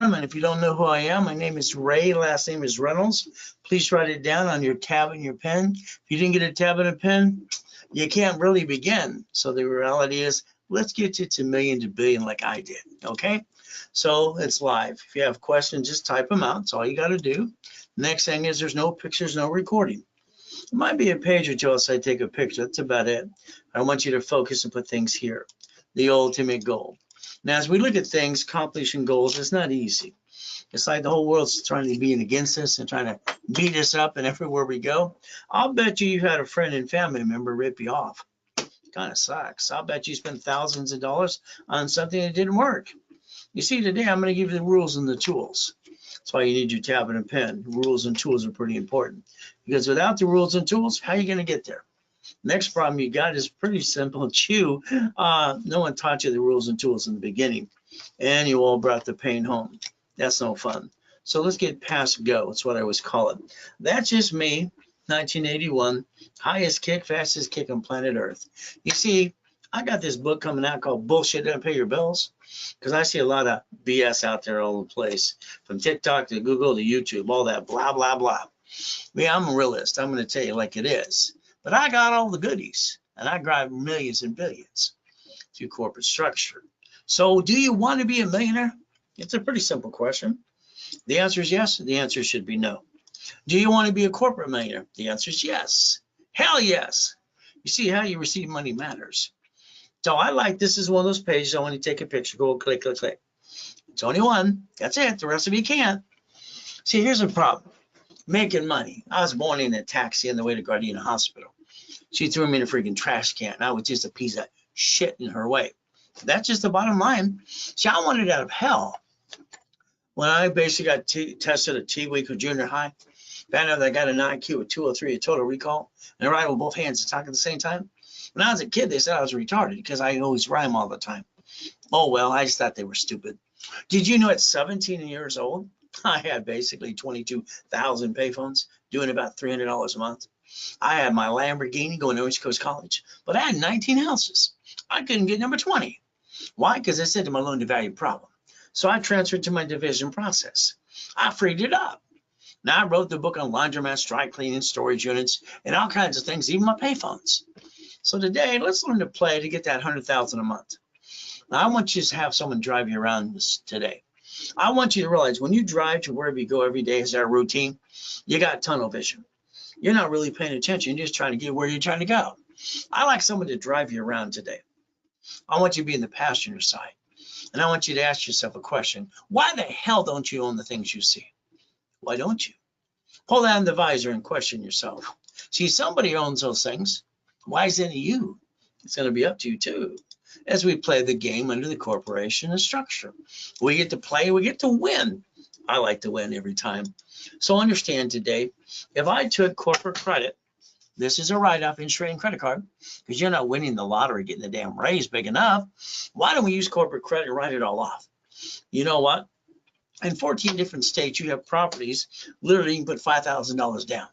And if you don't know who I am, my name is Ray, last name is Reynolds. Please write it down on your tab and your pen. If you didn't get a tab and a pen, you can't really begin. So the reality is, let's get you to million to billion like I did, okay? So it's live. If you have questions, just type them out. That's all you got to do. Next thing is there's no pictures, no recording. It might be a page or two else I take a picture. That's about it. I want you to focus and put things here. The ultimate goal. Now, as we look at things, accomplishing goals, it's not easy. It's like the whole world's trying to be against us and trying to beat us up, and everywhere we go, I'll bet you had a friend and family member rip you off. It kind of sucks. I'll bet you spent thousands of dollars on something that didn't work. You see, today I'm going to give you the rules and the tools. That's why you need your tab and a pen. Rules and tools are pretty important, because without the rules and tools, how are you going to get there? Next problem you got is pretty simple. It's you. No one taught you the rules and tools in the beginning, and you all brought the pain home. That's no fun. So let's get past go. That's what I always call it. That's just me, 1981, highest kick, fastest kick on planet Earth. You see, I got this book coming out called Bullshit Doesn't Pay Your Bills, because I see a lot of BS out there all over the place, from TikTok to Google to YouTube, all that blah, blah, blah. Yeah, I'm a realist. I'm going to tell you like it is. But I got all the goodies, and I drive millions and billions through corporate structure. So do you want to be a millionaire? It's a pretty simple question. The answer is yes. The answer should be no. Do you want to be a corporate millionaire? The answer is yes. Hell yes. You see, how you receive money matters. So I like, this is one of those pages. I want to take a picture. Go click, click, click. It's only one. That's it. The rest of you can't. See, here's the problem. Making money. I was born in a taxi on the way to Gardena Hospital. She threw me in a freaking trash can. I was just a piece of shit in her way. That's just the bottom line. See, I wanted out of hell. When I basically got tested at T-week of junior high, found out that I got an IQ of 203, a total recall, and I rhyme with both hands and talk at the same time. When I was a kid, they said I was retarded because I always rhyme all the time. Oh, well, I just thought they were stupid. Did you know at 17 years old, I had basically 22,000 payphones, doing about $300 a month. I had my Lamborghini going to East Coast College, but I had 19 houses. I couldn't get number 20. Why? Because I said to my loan to value problem. So I transferred to my division process. I freed it up. Now I wrote the book on laundromats, dry cleaning, storage units, and all kinds of things, even my payphones. So today, let's learn to play to get that 100,000 a month. Now I want you to have someone drive you around this today. I want you to realize when you drive to wherever you go every day as our routine, you got tunnel vision. You're not really paying attention. You're just trying to get where you're trying to go. I like someone to drive you around today. I want you to be in the passenger side. And I want you to ask yourself a question. Why the hell don't you own the things you see? Why don't you? Pull down the visor and question yourself. See, somebody owns those things. Why isn't it you? It's going to be up to you too. As we play the game under the corporation and structure, we get to play, we get to win. I like to win every time. So understand today, if I took corporate credit, this is a write-off interest rate and credit card, because you're not winning the lottery, getting the damn raise big enough. Why don't we use corporate credit and write it all off? You know what? In 14 different states, you have properties, literally you can put $5,000 down.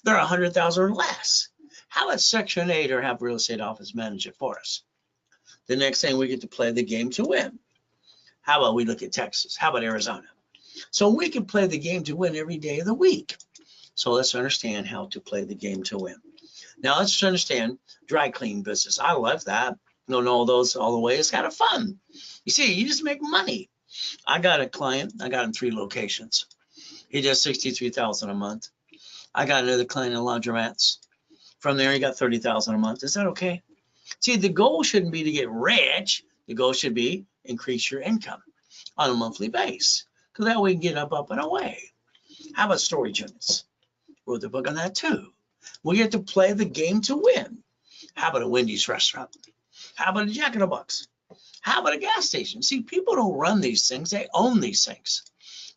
They're $100,000 or less. How about Section 8 or have real estate office manage it for us? The next thing, we get to play the game to win. How about we look at Texas? How about Arizona? So we can play the game to win every day of the week. So let's understand how to play the game to win. Now let's understand dry clean business. I love that. Don't know those all the way. It's kind of fun. You see, you just make money. I got a client. I got in 3 locations. He does $63,000 a month. I got another client in laundromats. From there, he got $30,000 a month. Is that okay? See, the goal shouldn't be to get rich. The goal should be increase your income on a monthly base, because that way you can get up and away. How about storage units? Wrote the book on that too. We get to play the game to win. How about a Wendy's restaurant? How about a Jack in the Box? How about a gas station? See, people don't run these things. They own these things.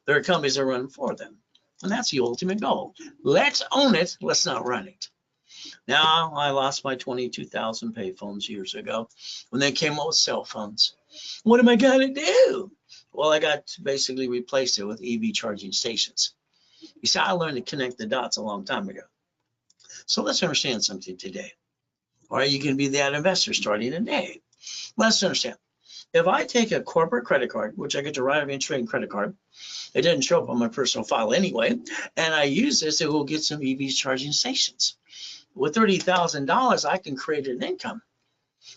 There are companies that run for them. And that's the ultimate goal. Let's own it. Let's not run it. Now, I lost my 22,000 payphones years ago when they came out with cell phones. What am I going to do? Well, I got to basically replace it with EV charging stations. You see, I learned to connect the dots a long time ago. So let's understand something today. All right, you can be that investor starting today. Let's understand. If I take a corporate credit card, which I get to write off interest rate credit card, it doesn't show up on my personal file anyway, and I use this, it will get some EV charging stations. With $30,000, I can create an income,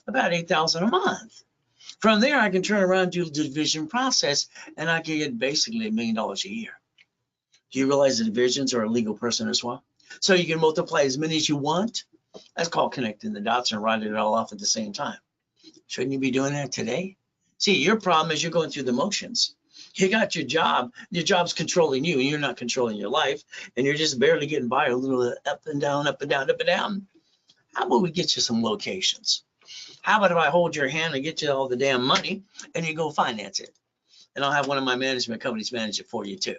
about $8,000 a month. From there, I can turn around, do the division process, and I can get basically $1 million a year. Do you realize the divisions are a legal person as well? So you can multiply as many as you want. That's called connecting the dots and writing it all off at the same time. Shouldn't you be doing that today? See, your problem is you're going through the motions. You got your job's controlling you, and you're not controlling your life, and you're just barely getting by a little up and down, up and down, up and down. How about we get you some locations? How about if I hold your hand and get you all the damn money and you go finance it? And I'll have one of my management companies manage it for you too.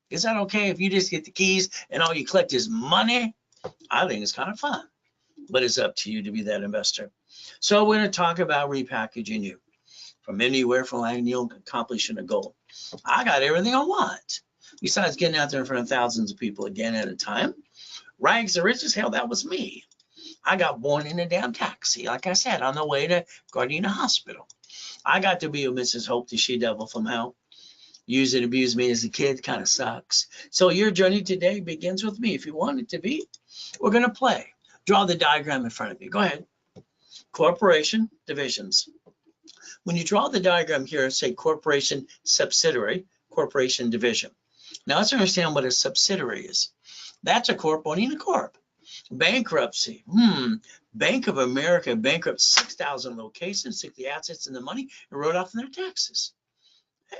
Is that okay if you just get the keys and all you collect is money? I think it's kind of fun, but it's up to you to be that investor. So we're going to talk about repackaging you from anywhere from annual accomplishing a goal. I got everything I want, besides getting out there in front of thousands of people again at a time. Rags to riches, hell, that was me. I got born in a damn taxi, like I said, on the way to Gardena Hospital. I got to be with Mrs. Hope, the she-devil from hell. Use and abuse me as a kid kind of sucks. So your journey today begins with me. If you want it to be, we're going to play. Draw the diagram in front of you. Go ahead. Corporation, divisions. When you draw the diagram here, say corporation, subsidiary, corporation, division. Now let's understand what a subsidiary is. That's a corp owning a corp. Bankruptcy. Bank of America bankrupt 6,000 locations, took the assets and the money and wrote off in their taxes.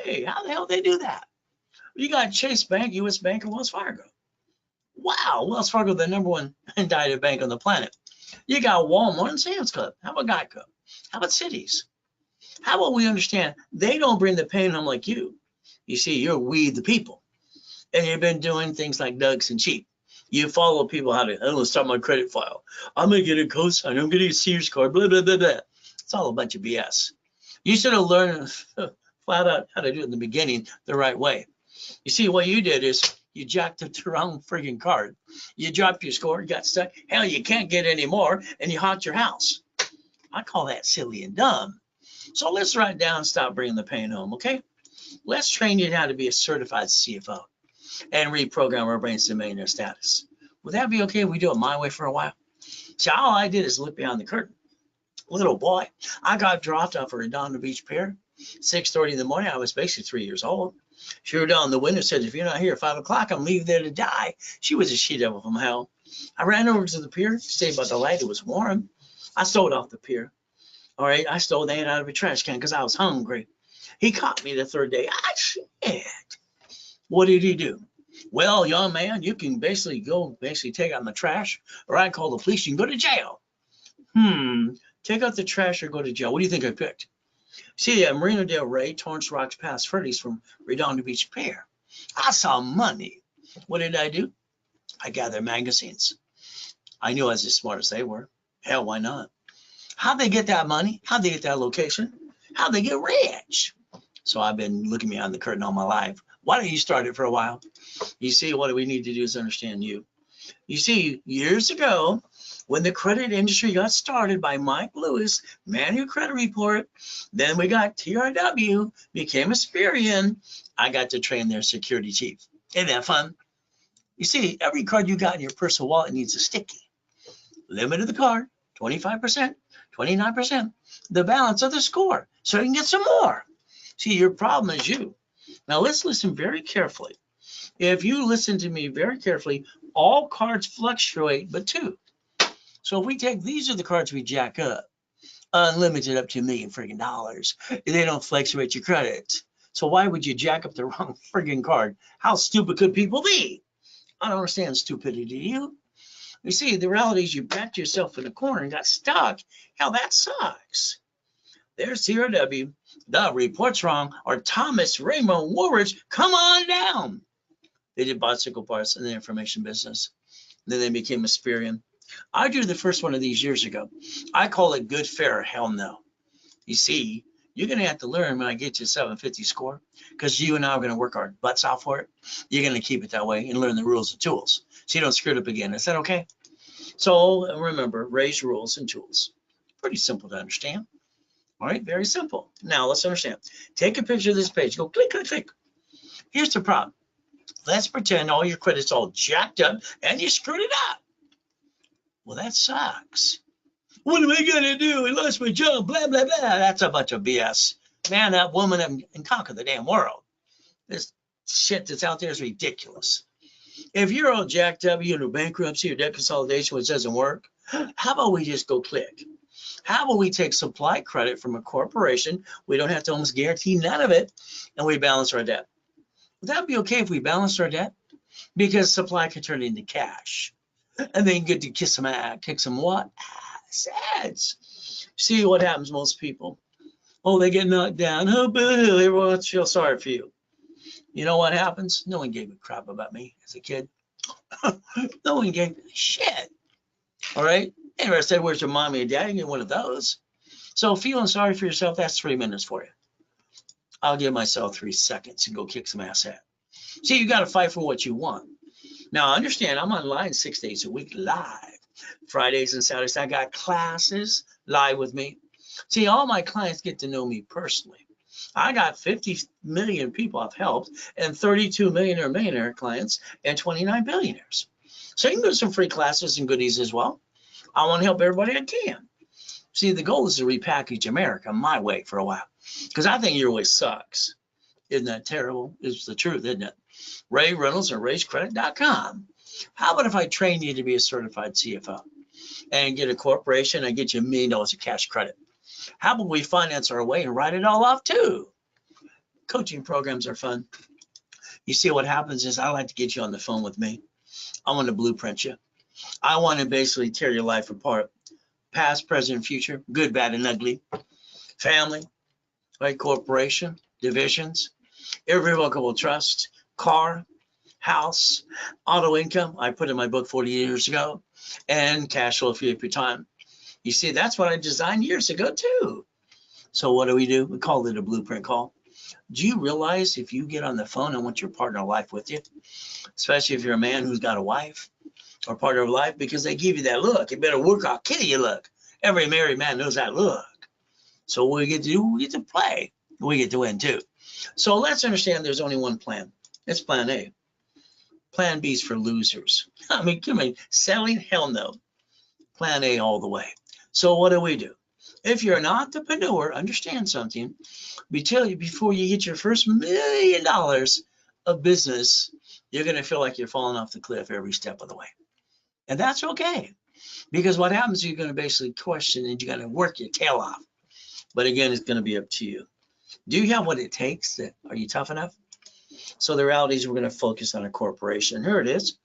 Hey, how the hell did they do that? You got Chase Bank, US Bank, and Wells Fargo. Wow, Wells Fargo, the #1 indicted bank on the planet. You got Walmart and Sam's Club. How about Geico? How about cities? How about we understand they don't bring the pain home like you? You see, you're we the people. And you've been doing things like Doug's and Cheap. You follow people how to, let's start my credit file. I'm going to get a cosign. I'm going to get a Sears card, blah, blah, blah, blah. It's all a bunch of BS. You should have learned flat out how to do it in the beginning the right way. You see, what you did is you jacked up the wrong friggin' card. You dropped your score, you got stuck. Hell, you can't get any more, and you haunt your house. I call that silly and dumb. So let's write down, stop bringing the pain home, okay? Let's train you how to be a certified CFO and reprogram our brains to millionaire status. Would that be okay if we do it my way for a while? See, all I did is look behind the curtain. Little boy, I got dropped off a Redondo Beach pier, 6:30 in the morning. I was basically 3 years old. She rolled down the window, said, if you're not here at 5 o'clock, I'm leaving there to die. She was a she-devil from hell. I ran over to the pier, stayed by the light. It was warm. I stole it off the pier. All right, I stole that out of a trash can because I was hungry. He caught me the third day. Ah, shit. What did he do? Well, young man, you can basically take out the trash, or I call the police. You can go to jail. Take out the trash or go to jail. What do you think I picked? See, Marina Del Rey, Torrance Rocks, past Freddy's from Redondo Beach Pier. I saw money. What did I do? I gathered magazines. I knew I was as smart as they were. Hell, why not? How'd they get that money? How'd they get that location? How'd they get rich? So I've been looking behind the curtain all my life. Why don't you start it for a while? You see, what we need to do is understand you. You see, years ago, when the credit industry got started by Mike Lewis, Manual Credit Report, then we got TRW, became Experian. I got to train their security chief. Isn't that fun? You see, every card you got in your personal wallet needs a sticky. Limit of the card, 25%, 29%, the balance of the score, so you can get some more. See, your problem is you. Now let's listen very carefully. If you listen to me very carefully, all cards fluctuate but two. So if we take, these are the cards we jack up, unlimited up to $1 million friggin' dollars. They don't fluctuate your credit. So why would you jack up the wrong friggin' card? How stupid could people be? I don't understand stupidity, do you? You see, the reality is you backed yourself in a corner and got stuck. Hell, that sucks. There's TRW, the report's wrong, or Thomas Raymond Woolridge, come on down. They did bicycle parts in the information business. Then they became Experian. I drew the first one of these years ago. I call it good, fair, hell no. You see, you're going to have to learn when I get you a 750 score, because you and I are going to work our butts off for it. You're going to keep it that way and learn the rules and tools so you don't screw it up again. Is that okay? So remember, raise rules and tools. Pretty simple to understand. All right, very simple. Now let's understand. Take a picture of this page. Go click, click, click. Here's the problem. Let's pretend all your credit's all jacked up and you screwed it up. Well, that sucks. What am I gonna do? I lost my job, blah, blah, blah. That's a bunch of BS. Man, that woman and conquer the damn world. This shit that's out there is ridiculous. If you're all jacked up, you're in bankruptcy or debt consolidation, which doesn't work, how about we just go click? How about we take supply credit from a corporation? We don't have to almost guarantee none of it, and we balance our debt. Would that be okay if we balanced our debt? Because supply can turn into cash. And then get to kick some what? Ads. See what happens to most people. Oh, they get knocked down. Oh, boo, everyone feels sorry for you. You know what happens? No one gave a crap about me as a kid. No one gave a shit. All right? They never said, where's your mommy and daddy? You get one of those. So feeling sorry for yourself, that's 3 minutes for you. I'll give myself 3 seconds and go kick some ass at. See, you got to fight for what you want. Now, understand, I'm online 6 days a week live. Fridays and Saturdays, I got classes live with me. See, all my clients get to know me personally. I got 50 million people I've helped and 32 millionaire clients and 29 billionaires. So you can go to some free classes and goodies as well. I want to help everybody I can. See, the goal is to repackage America my way for a while because I think your way sucks. Isn't that terrible? It's the truth, isn't it? Ray Reynolds or RaisCredit.com. How about if I train you to be a certified CFO and get a corporation and get you $1 million of cash credit? How about we finance our way and write it all off too? Coaching programs are fun. You see what happens is I like to get you on the phone with me. I want to blueprint you. I want to basically tear your life apart. Past, present, future, good, bad, and ugly. Family, right? Corporation, divisions, irrevocable trust, car, house, auto income. I put in my book 40 years ago, and cash flow for your time. You see, that's what I designed years ago too. So what do? We call it a blueprint call. Do you realize if you get on the phone and want your partner of life with you, especially if you're a man who's got a wife or partner of life, because they give you that look, you better work how kitty you look. Every married man knows that look. So what we get to do, we get to play. We get to win too. So let's understand there's only one plan. It's plan A. Plan B is for losers. I mean, come on, selling? Hell no. Plan A all the way. So what do? If you're an entrepreneur, understand something. Before you get your first $1 million of business, you're going to feel like you're falling off the cliff every step of the way. And that's okay. Because what happens, you're going to basically question and you're going to work your tail off. But again, it's going to be up to you. Do you have what it takes? Are you tough enough? So the reality is we're going to focus on a corporation. Here it is.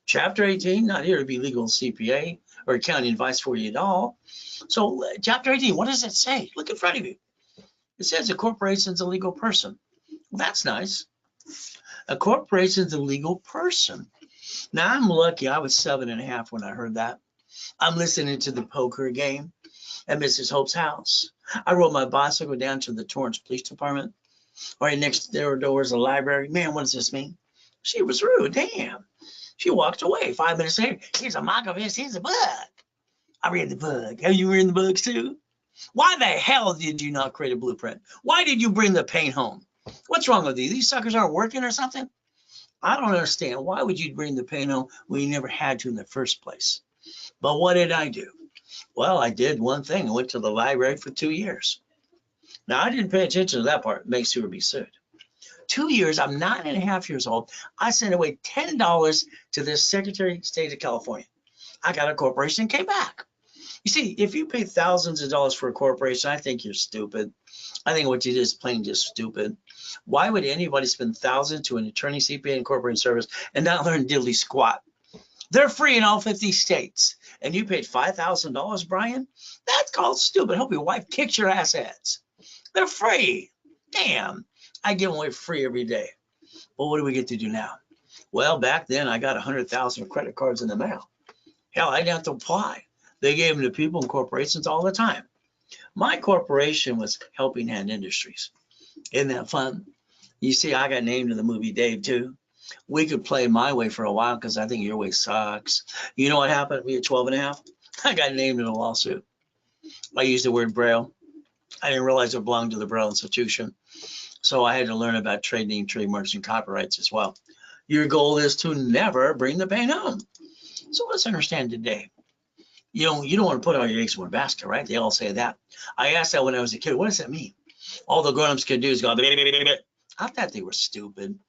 Chapter 18, not here to be legal CPA or accounting advice for you at all. So chapter 18, what does it say? Look in front of you. It says a corporation is a legal person. Well, that's nice. A corporation is a legal person. Now, I'm lucky. I was 7.5 when I heard that. I'm listening to the poker game at Mrs. Hope's house. I rode my bicycle down to the Torrance Police Department. Right next door is a library. Man, what does this mean? She was rude. Damn. She walked away. 5 minutes later, here's a mock of this. Here's a book. I read the book. Have you read the books too? Why the hell did you not create a blueprint? Why did you bring the paint home? What's wrong with you? These suckers aren't working or something? I don't understand. Why would you bring the paint home when you never had to in the first place? But what did I do? Well, I did one thing. I went to the library for 2 years. Now, I didn't pay attention to that part. It makes you be sued. 2 years, I'm 9.5 years old. I sent away $10 to the Secretary of State of California. I got a corporation, came back. You see, if you pay thousands of dollars for a corporation, I think you're stupid. I think what you did is plain just stupid. Why would anybody spend thousands to an attorney, CPA, and corporate service and not learn diddly squat? They're free in all 50 states. And you paid $5,000, Brian? That's called stupid. I hope your wife kicks your assets. They're free. Damn. I give them away free every day. Well, what do we get to do now? Well, back then, I got 100,000 credit cards in the mail. Hell, I didn't have to apply. They gave them to people and corporations all the time. My corporation was Helping Hand Industries. Isn't that fun? You see, I got named in the movie Dave, too. We could play my way for a while because I think your way sucks. You know what happened to me at 12.5? I got named in a lawsuit. I used the word Braille. I didn't realize it belonged to the Braille Institution. So I had to learn about trade name, trademarks, and copyrights as well. Your goal is to never bring the pain home. So let's understand today. You don't want to put all your eggs in one basket, right? They all say that. I asked that when I was a kid. What does that mean? All the grown-ups could do is go, I thought they were stupid.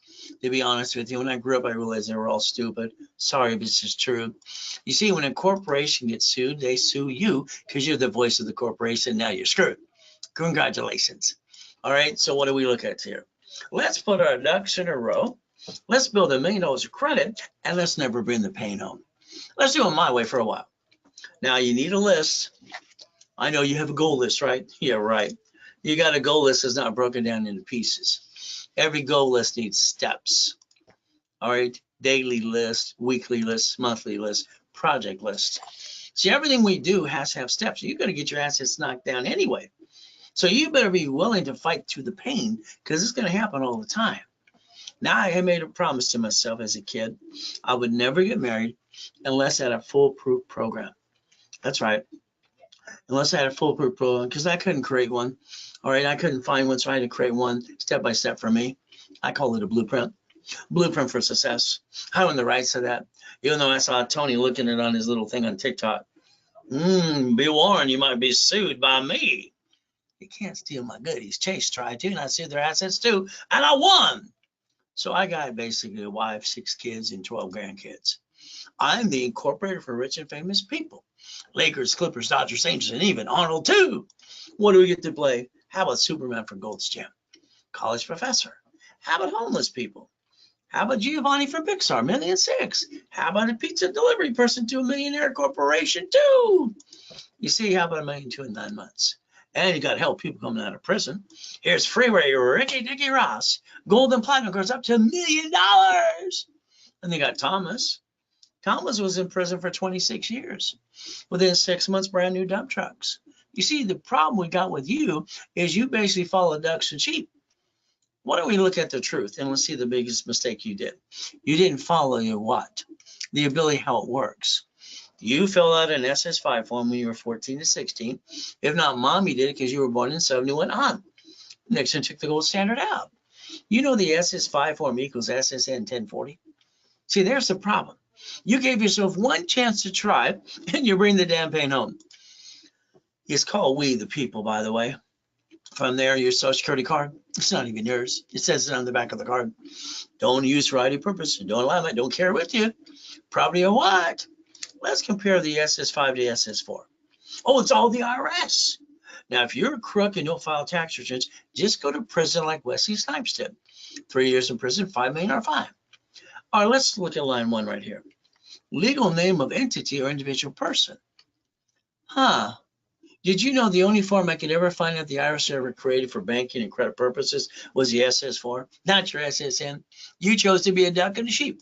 To be honest with you, when I grew up, I realized they were all stupid. Sorry, but this is true. You see, when a corporation gets sued, they sue you because you're the voice of the corporation. Now you're screwed. Congratulations. All right, so what do we look at here? Let's put our ducks in a row. Let's build $1 million of credit, and let's never bring the pain home. Let's do it my way for a while. Now, you need a list. I know you have a goal list, right? Yeah, right. You got a goal list that's not broken down into pieces. Every goal list needs steps. All right, daily list, weekly list, monthly list, project list. See, everything we do has to have steps. You're going to get your assets knocked down anyway. So you better be willing to fight through the pain because it's going to happen all the time. Now, I had made a promise to myself as a kid. I would never get married unless I had a foolproof program. That's right. Unless I had a foolproof program, because I couldn't create one. All right, I couldn't find one, so I had to create one step by step for me. I call it a blueprint. Blueprint for success. I own the rights to that. Even though I saw Tony looking at it on his little thing on TikTok. Be warned, you might be sued by me. You can't steal my goodies. Chase tried to, and I sued their assets too, and I won. So I got basically a wife, 6 kids, and 12 grandkids. I'm the incorporator for rich and famous people. Lakers, Clippers, Dodgers, Angels, and even Arnold too. What do we get to play? How about Superman for Gold's Gym? College professor. How about homeless people? How about Giovanni from Pixar, $1.6 million? How about a pizza delivery person to a millionaire corporation too? You see, how about $1.2 million in 9 months? And you got to help people coming out of prison. Here's Freeway Ricky Dicky Ross. Gold and platinum goes up to $1 million. And they got Thomas. Thomas was in prison for 26 years. Within 6 months, brand new dump trucks. You see, the problem we got with you is you basically follow ducks and sheep. Why don't we look at the truth and let's see the biggest mistake you did. You didn't follow your what? The ability how it works. You filled out an SS5 form when you were 14 to 16. If not, mommy did it because you were born in 70 went on. Nixon took the gold standard out. You know the SS5 form equals SSN 1040? See, there's the problem. You gave yourself one chance to try and you bring the damn pain home. It's called We the People, by the way. From there, your social security card, it's not even yours. It says it on the back of the card. Don't use for any purpose. Don't allow it. Don't carry with you. Property or what? Let's compare the SS5 to SS4. Oh, it's all the IRS. Now, if you're a crook and don't file tax returns, just go to prison like Wesley Snipes did. 3 years in prison, $5 million or fine. All right, let's look at line 1 right here. Legal name of entity or individual person. Did you know the only form I could ever find that the IRS ever created for banking and credit purposes was the SS4, not your SSN? You chose to be a duck and a sheep.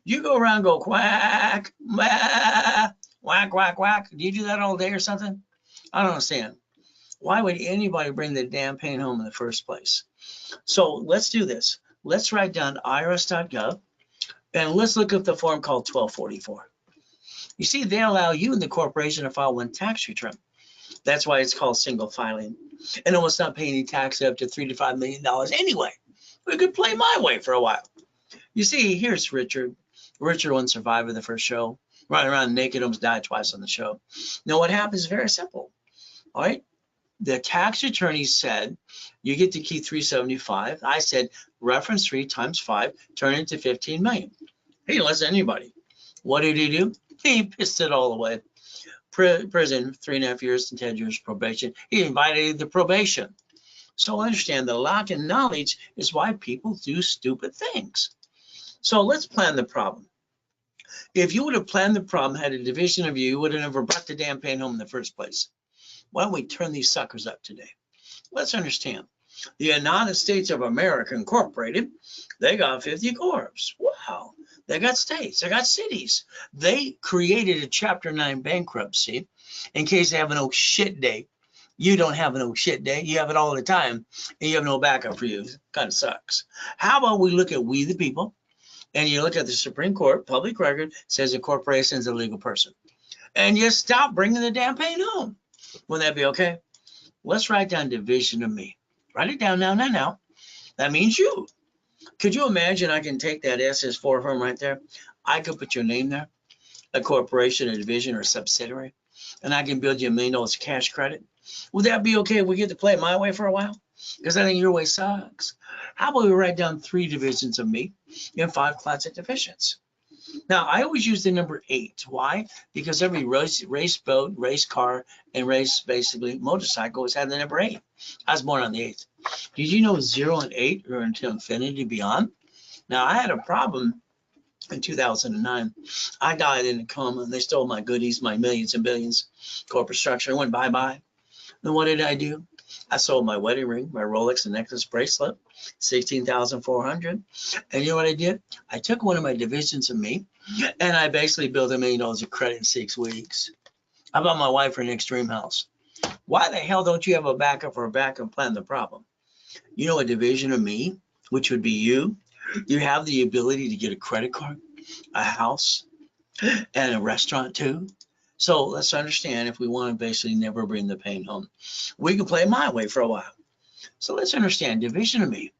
You go around and go quack, whack, whack, whack, whack. Do you do that all day or something? I don't understand. Why would anybody bring the damn pain home in the first place? So let's do this. Let's write down irs.gov and let's look up the form called 1244. You see, they allow you and the corporation to file one tax return. That's why it's called single filing. And almost not paying any tax up to $3 to $5 million anyway. We could play my way for a while. You see, here's Richard. Richard won Survivor, the first show. Running around naked, almost died twice on the show. Now, what happens is very simple. All right. The tax attorney said, you get to keep 375. I said, reference 3 times 5, turn it into 15 million. He didn't listen to anybody. What did he do? He pissed it all away. Prison, 3.5 years and 10 years probation. He invited the probation. So understand the lack of knowledge is why people do stupid things. So let's plan the problem. If you would have planned the problem, had a division of you would have never brought the damn pain home in the first place. Why don't we turn these suckers up today? Let's understand. The United States of America Incorporated, they got 50 corps. Wow. They got states, they got cities. They created a Chapter 9 bankruptcy in case they have an oh shit day. You don't have an oh shit day. You have it all the time, and you have no backup for you. It kind of sucks. How about we look at We the People, and you look at the Supreme Court, public record, says a corporation is a legal person. And you stop bringing the damn pain home. Wouldn't that be okay? Let's write down division of me. Write it down now. That means you. Could you imagine I can take that SS4 firm right there? I could put your name there, a corporation, a division, or a subsidiary, and I can build you $1 million cash credit. Would that be okay if we get to play it my way for a while? Because I think your way sucks. How about we write down 3 divisions of me and 5 classic divisions? Now, I always use the number 8. Why? Because every race boat, race car, and race, basically, motorcycle has had the number 8. I was born on the 8th. Did you know 0 and 8 are until infinity beyond? Now, I had a problem in 2009. I died in a coma, and they stole my goodies, my millions and billions, corporate structure. I went bye-bye. Then what did I do? I sold my wedding ring, my Rolex and necklace bracelet, $16,400. And you know what I did? I took one of my divisions of me, and I basically built $1 million of credit in 6 weeks. I bought my wife an extreme house. Why the hell don't you have a backup or a backup plan? The problem. You know, a division of me, which would be you, you have the ability to get a credit card, a house, and a restaurant too. So let's understand, if we want to basically never bring the pain home, we can play my way for a while. So let's understand division of me.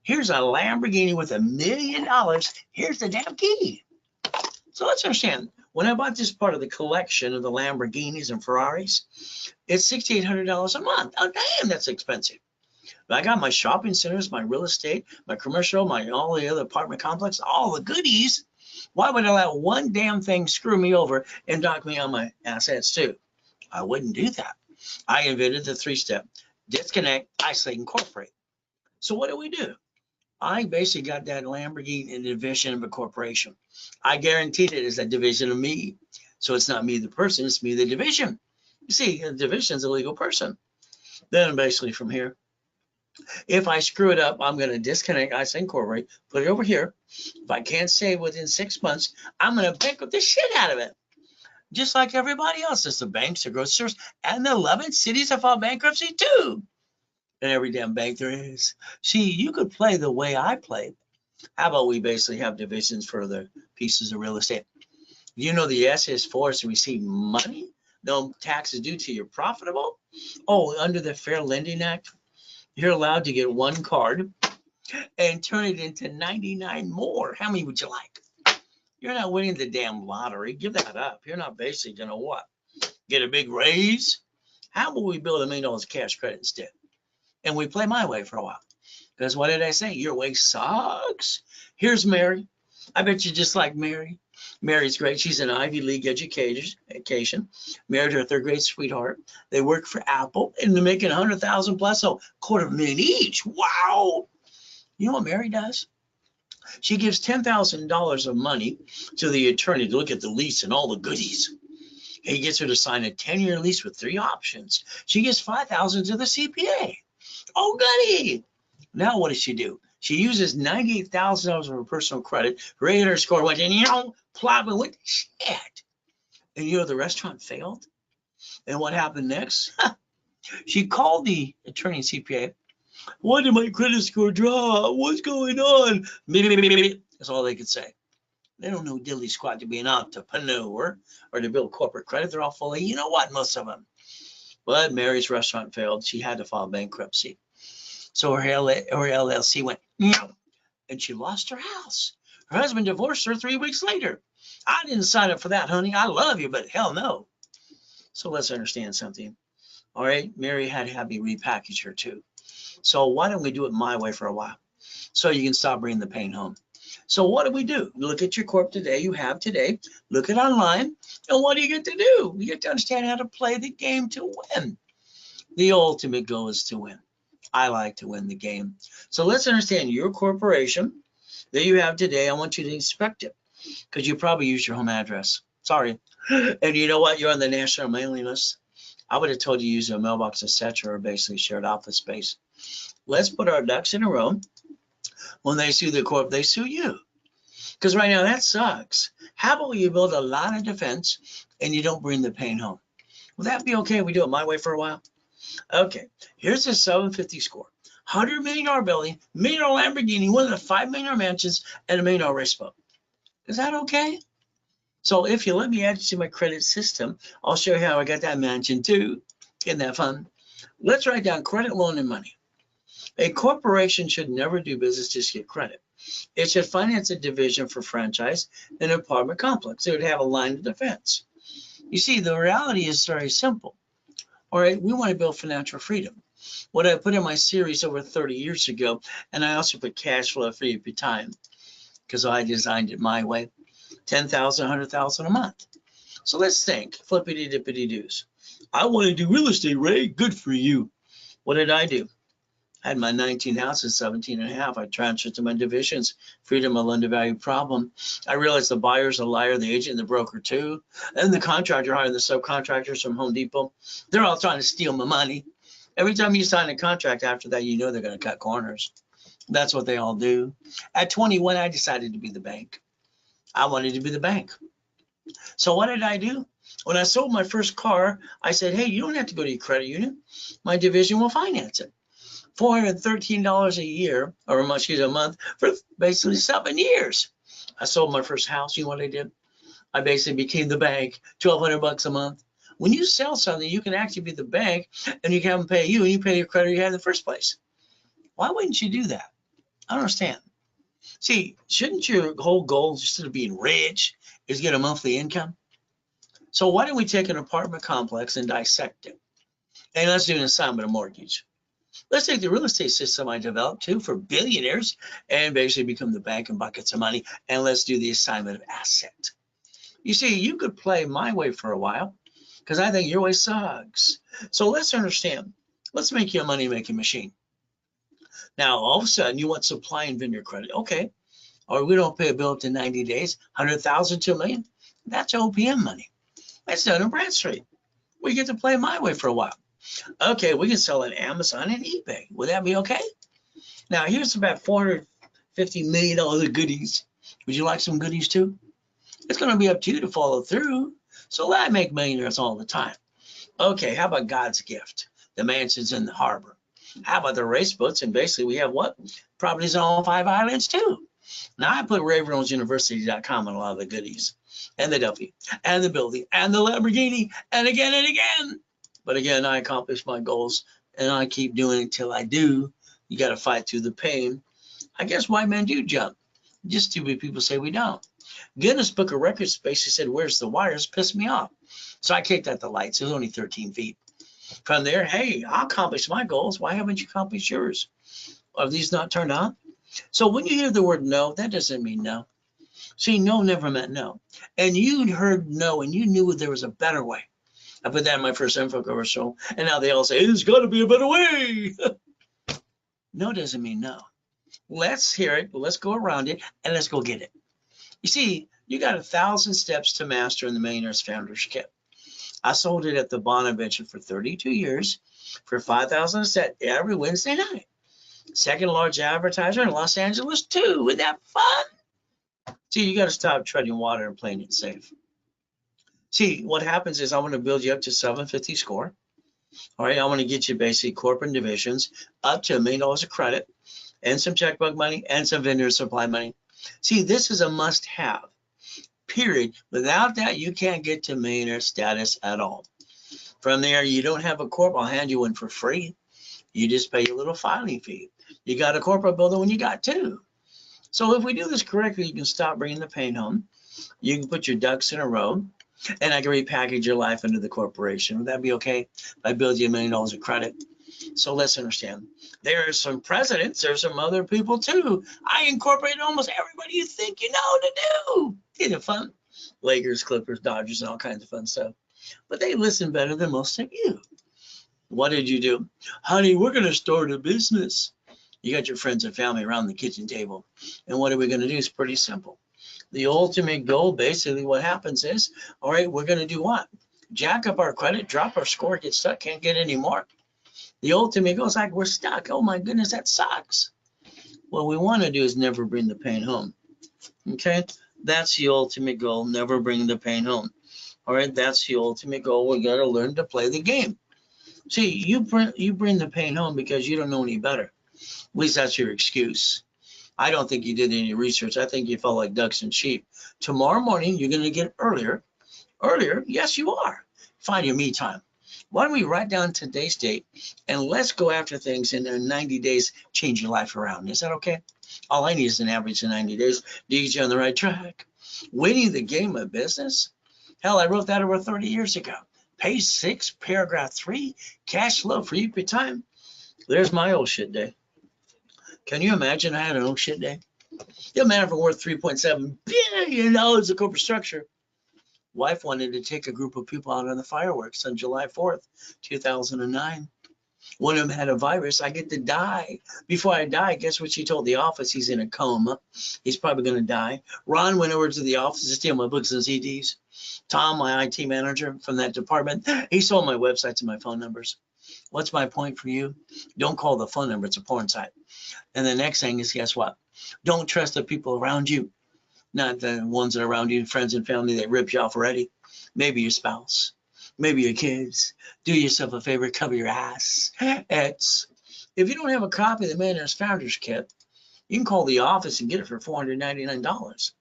Here's a Lamborghini with $1 million. Here's the damn key. So let's understand, when I bought this part of the collection of the Lamborghinis and Ferraris, it's $6,800 a month. Oh, damn, that's expensive. But I got my shopping centers, my real estate, my commercial, all the other apartment complex, all the goodies. Why would I let one damn thing screw me over and knock me on my assets too? I wouldn't do that. I invented the 3-step: disconnect, isolate, incorporate. So what do? I basically got that Lamborghini in a division of a corporation. I guaranteed it is a division of me. So it's not me the person, it's me the division. You see, a division is a legal person. Then basically from here, if I screw it up, I'm going to disconnect, isolate, incorporate, put it over here. If I can't save within 6 months, I'm going to bankrupt the shit out of it. Just like everybody else. It's the banks, the grocers, and the 11 cities have filed bankruptcy too. And every damn bank there is. See, you could play the way I played. How about we basically have divisions for the pieces of real estate? You know the SS4 is to receive money, no taxes due till you're profitable. Oh, under the Fair Lending Act, you're allowed to get 1 card and turn it into 99 more. How many would you like? You're not winning the damn lottery. Give that up. You're not basically going to what? Get a big raise? How about we build $1 million cash credit instead? And we play my way for a while. Because what did I say? Your way sucks. Here's Mary. I bet you just like Mary. Mary's great. She's an Ivy League education. Married her 3rd grade sweetheart. They work for Apple and they're making 100,000 plus, so $250,000 each. Wow. You know what Mary does? She gives $10,000 of money to the attorney to look at the lease and all the goodies. He gets her to sign a 10-year lease with 3 options. She gives $5,000 to the CPA. Oh, goody. Now what does she do? She uses $98,000 of her personal credit. Her 800 score went in, plop, and went to shit. And you know the restaurant failed? And what happened next? She called the attorney CPA. Why did my credit score drop? What's going on? That's all they could say. They don't know dilly squat to be an entrepreneur or to build corporate credit. They're all full of, you know what, most of them. But Mary's restaurant failed. She had to file bankruptcy. So her LLC went, and she lost her house. Her husband divorced her 3 weeks later. I didn't sign up for that, honey. I love you, but hell no. So let's understand something. All right, Mary had to have me repackage her too. So why don't we do it my way for a while so you can stop bringing the pain home? So what do? Look at your corp today. You have today. Look at online. And what do you get to do? You get to understand how to play the game to win. The ultimate goal is to win. I like to win the game. So let's understand your corporation that you have today. I want you to inspect it because you probably use your home address. Sorry. And you know what? You're on the national mailing list. I would have told you to use a mailbox, etc., or basically shared office space. Let's put our ducks in a row. When they sue the corp, they sue you. Because right now that sucks. How about you build a lot of defense and you don't bring the pain home? Will that be okay if we do it my way for a while? Okay, here's a 750 score. $100 million building, $1 million Lamborghini, one of the $5 million mansions, and $1 million race boat. Is that okay? So if you let me add you to my credit system, I'll show you how I got that mansion too. Isn't that fun? Let's write down credit, loan, and money. A corporation should never do business just to get credit. It should finance a division for franchise in an apartment complex. It would have a line of defense. You see, the reality is very simple. All right, we want to build financial freedom. What I put in my series over 30 years ago, and I also put cash flow free up your time because I designed it my way, 10,000, 100,000 a month. So let's think, flippity dippity doos. I want to do real estate, Ray. Good for you. What did I do? I had my 19 houses, 17 and a half. I transferred to my divisions, freedom of loan to value problem. I realized the buyer's a liar, the agent, and the broker too. And the contractor hiring the subcontractors from Home Depot. They're all trying to steal my money. Every time you sign a contract after that, you know they're going to cut corners. That's what they all do. At 21, I decided to be the bank. I wanted to be the bank. So what did I do? When I sold my first car, I said, hey, you don't have to go to your credit union. My division will finance it. $413 a year, or a month, for basically 7 years. I sold my first house. You know what I did? I basically became the bank, $1,200 a month. When you sell something, you can actually be the bank, and you can have them pay you, and you pay your credit you had in the first place. Why wouldn't you do that? I don't understand. See, shouldn't your whole goal, instead of being rich, is get a monthly income? So why don't we take an apartment complex and dissect it? And let's do an assignment of mortgage. Let's take the real estate system I developed too for billionaires and basically become the bank and buckets of money. And let's do the assignment of asset. You see, you could play my way for a while because I think your way sucks. So let's understand. Let's make you a money-making machine. Now, all of a sudden, you want supply and vendor credit. Okay. Or we don't pay a bill up to 90 days, 100,000 to $1 million. That's OPM money. That's done in Bradstreet. We get to play my way for a while. Okay, we can sell on Amazon and eBay. Would that be okay? Now, here's about $450 million of goodies. Would you like some goodies too? It's going to be up to you to follow through. So I make millionaires all the time. Okay, how about God's gift? The mansions in the harbor. How about the race boats? And basically, we have what? Properties on all 5 islands too. Now, I put RayReynoldsUniversity.com on a lot of the goodies. And the Duffy, and the building, and the Lamborghini, and again and again. But again, I accomplish my goals, and I keep doing it until I do. You got to fight through the pain. I guess white men do jump. Just stupid people say we don't. Guinness Book of Records basically said, where's the wires? Pissed me off. So I kicked out the lights. It was only 13 feet. From there, hey, I accomplished my goals. Why haven't you accomplished yours? Are these not turned on? So when you hear the word no, that doesn't mean no. See, no never meant no. And you'd heard no, and you knew there was a better way. I put that in my first info commercial, and now they all say, there's got to be a better way. No doesn't mean no. Let's hear it, let's go around it, and let's go get it. You see, you got 1,000 steps to master in the Millionaire's Founders Kit. I sold it at the Bonaventure for 32 years for $5,000 a set every Wednesday night. Second largest advertiser in Los Angeles, too. Isn't that fun? See, you got to stop treading water and playing it safe. See, what happens is I want to build you up to 750 score. All right, I want to get you basically corporate divisions up to $1 million of credit and some checkbook money and some vendor supply money. See, this is a must-have, period. Without that, you can't get to millionaire status at all. From there, you don't have a corp, I'll hand you one for free. You just pay a little filing fee. You got a corporate builder when you got 2. So if we do this correctly, you can stop bringing the pain home. You can put your ducks in a row, and I can repackage your life into the corporation. Would that be okay? I build you $1 million of credit. So let's understand. There are some presidents. There's some other people too. I incorporated almost everybody you think you know to do. Isn't it fun? Lakers, Clippers, Dodgers, and all kinds of fun stuff. But they listen better than most of you. What did you do? Honey, we're going to start a business. You got your friends and family around the kitchen table. And what are we going to do? It's pretty simple. The ultimate goal, basically what happens is, all right, we're going to do what? Jack up our credit, drop our score, get stuck, can't get any more. The ultimate goal is like, we're stuck. Oh my goodness, that sucks. What we want to do is never bring the pain home. Okay, that's the ultimate goal, never bring the pain home. All right, that's the ultimate goal. We got to learn to play the game. See, you bring the pain home because you don't know any better. At least that's your excuse. I don't think you did any research. I think you felt like ducks and sheep. Tomorrow morning, you're going to get earlier. Earlier? Yes, you are. Find your me time. Why don't we write down today's date and let's go after things in 90 days, change your life around. Is that okay? All I need is an average of 90 days to get you on the right track. Winning the game of business. Hell, I wrote that over 30 years ago. Page 6, paragraph 3, cash flow for your time. There's my old shit day. Can you imagine I had an old shit day? Doesn't matter if we're worth $3.7 billion of corporate structure. Wife wanted to take a group of people out on the fireworks on July 4th, 2009. One of them had a virus. I get to die. Before I die, guess what she told the office? He's in a coma. He's probably going to die. Ron went over to the office to steal my books and CDs. Tom, my IT manager from that department, he sold my websites and my phone numbers. What's my point for you? Don't call the phone number. It's a porn site. And the next thing is, guess what? Don't trust the people around you. Not the ones that are around you, friends and family that ripped you off already. Maybe your spouse. Maybe your kids. Do yourself a favor, cover your ass. If you don't have a copy of the Millionaire's Founders Kit, you can call the office and get it for $499.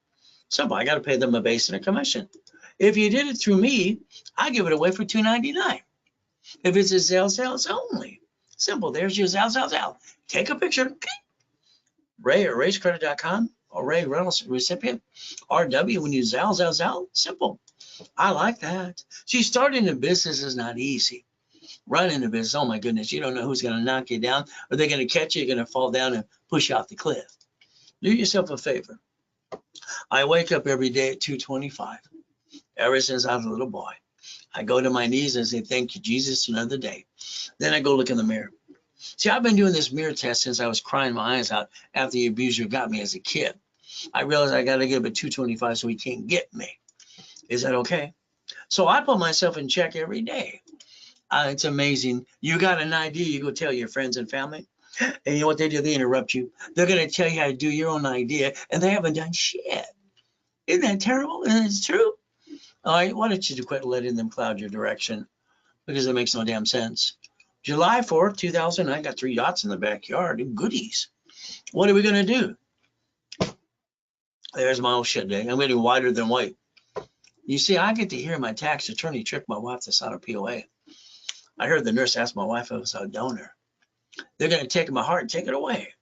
Simple. I got to pay them a base and a commission. If you did it through me, I give it away for $299. If it's a Zelle only. Simple. There's your Zelle. Take a picture. Ray at RaceCredit.com or Ray Reynolds recipient. RW when you Zelle. Simple. I like that. See, starting a business is not easy. Running a business, oh my goodness, you don't know who's going to knock you down. Are they going to catch you? You're going to fall down and push you off the cliff. Do yourself a favor. I wake up every day at 2:25. Ever since I was a little boy, I go to my knees and say, thank you, Jesus, another day. Then I go look in the mirror. See, I've been doing this mirror test since I was crying my eyes out after the abuser got me as a kid. I realized I got to get up at 2:25 so he can't get me. Is that okay? So I put myself in check every day. It's amazing. You got an idea, you go tell your friends and family. And you know what they do? They interrupt you. They're going to tell you how to do your own idea, and they haven't done shit. Isn't that terrible? And it's true. All right, why don't you quit letting them cloud your direction? Because it makes no damn sense. July 4th, 2000, I got 3 yachts in the backyard and goodies. What are we going to do? There's my old shit day. I'm getting whiter than white. You see, I get to hear my tax attorney trick my wife to sign a POA. I heard the nurse ask my wife if I was a donor. They're going to take my heart and take it away.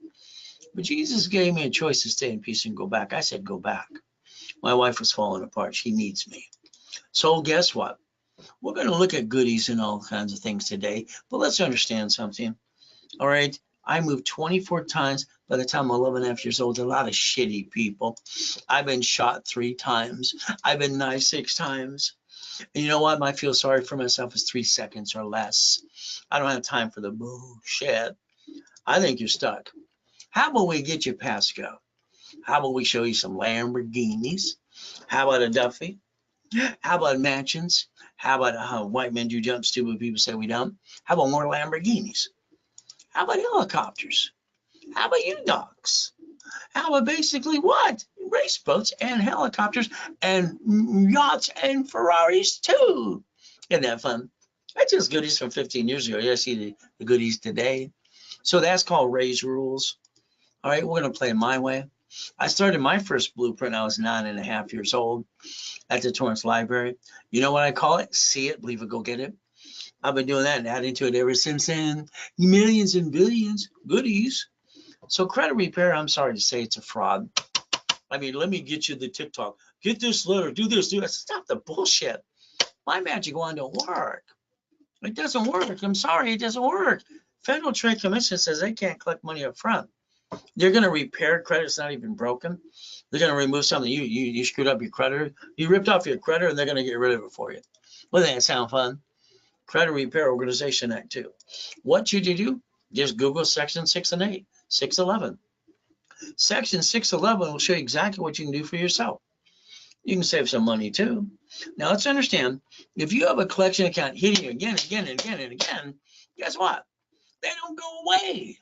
But Jesus gave me a choice to stay in peace and go back. I said, go back. My wife was falling apart. She needs me. So guess what? We're going to look at goodies and all kinds of things today, but let's understand something. All right. I moved 24 times by the time I'm 11 and a half years old. A lot of shitty people. I've been shot 3 times. I've been knifed 6 times. And you know what? My feel sorry for myself is 3 seconds or less. I don't have time for the bullshit. I think you're stuck. How about we get you past go? How about we show you some Lamborghinis? How about a Duffy? How about mansions? How about how white men do jump, stupid people say we don't? How about more Lamborghinis? How about helicopters? How about U-Dogs? How about basically what? Race boats and helicopters and yachts and Ferraris too. Isn't that fun? That's just goodies from 15 years ago. You see the goodies today. So that's called Ray's Rules. All right, we're going to play my way. I started my first blueprint. I was 9.5 years old at the Torrance Library. You know what I call it? See it, believe it, go get it. I've been doing that and adding to it ever since then. Millions and billions goodies. So credit repair, I'm sorry to say it's a fraud. I mean, let me get you the TikTok. Get this letter, do this, do that. Stop the bullshit. My magic wand don't work. It doesn't work. I'm sorry, it doesn't work. Federal Trade Commission says they can't collect money up front. They're going to repair credit. It's not even broken. They're going to remove something. You screwed up your creditor. You ripped off your creditor, and they're going to get rid of it for you. Wouldn't that sound fun? Credit Repair Organization Act 2. What should you do? Just Google Section 6 and 8, 611. Section 611 will show you exactly what you can do for yourself. You can save some money too. Now let's understand, if you have a collection account hitting you again, guess what? They don't go away.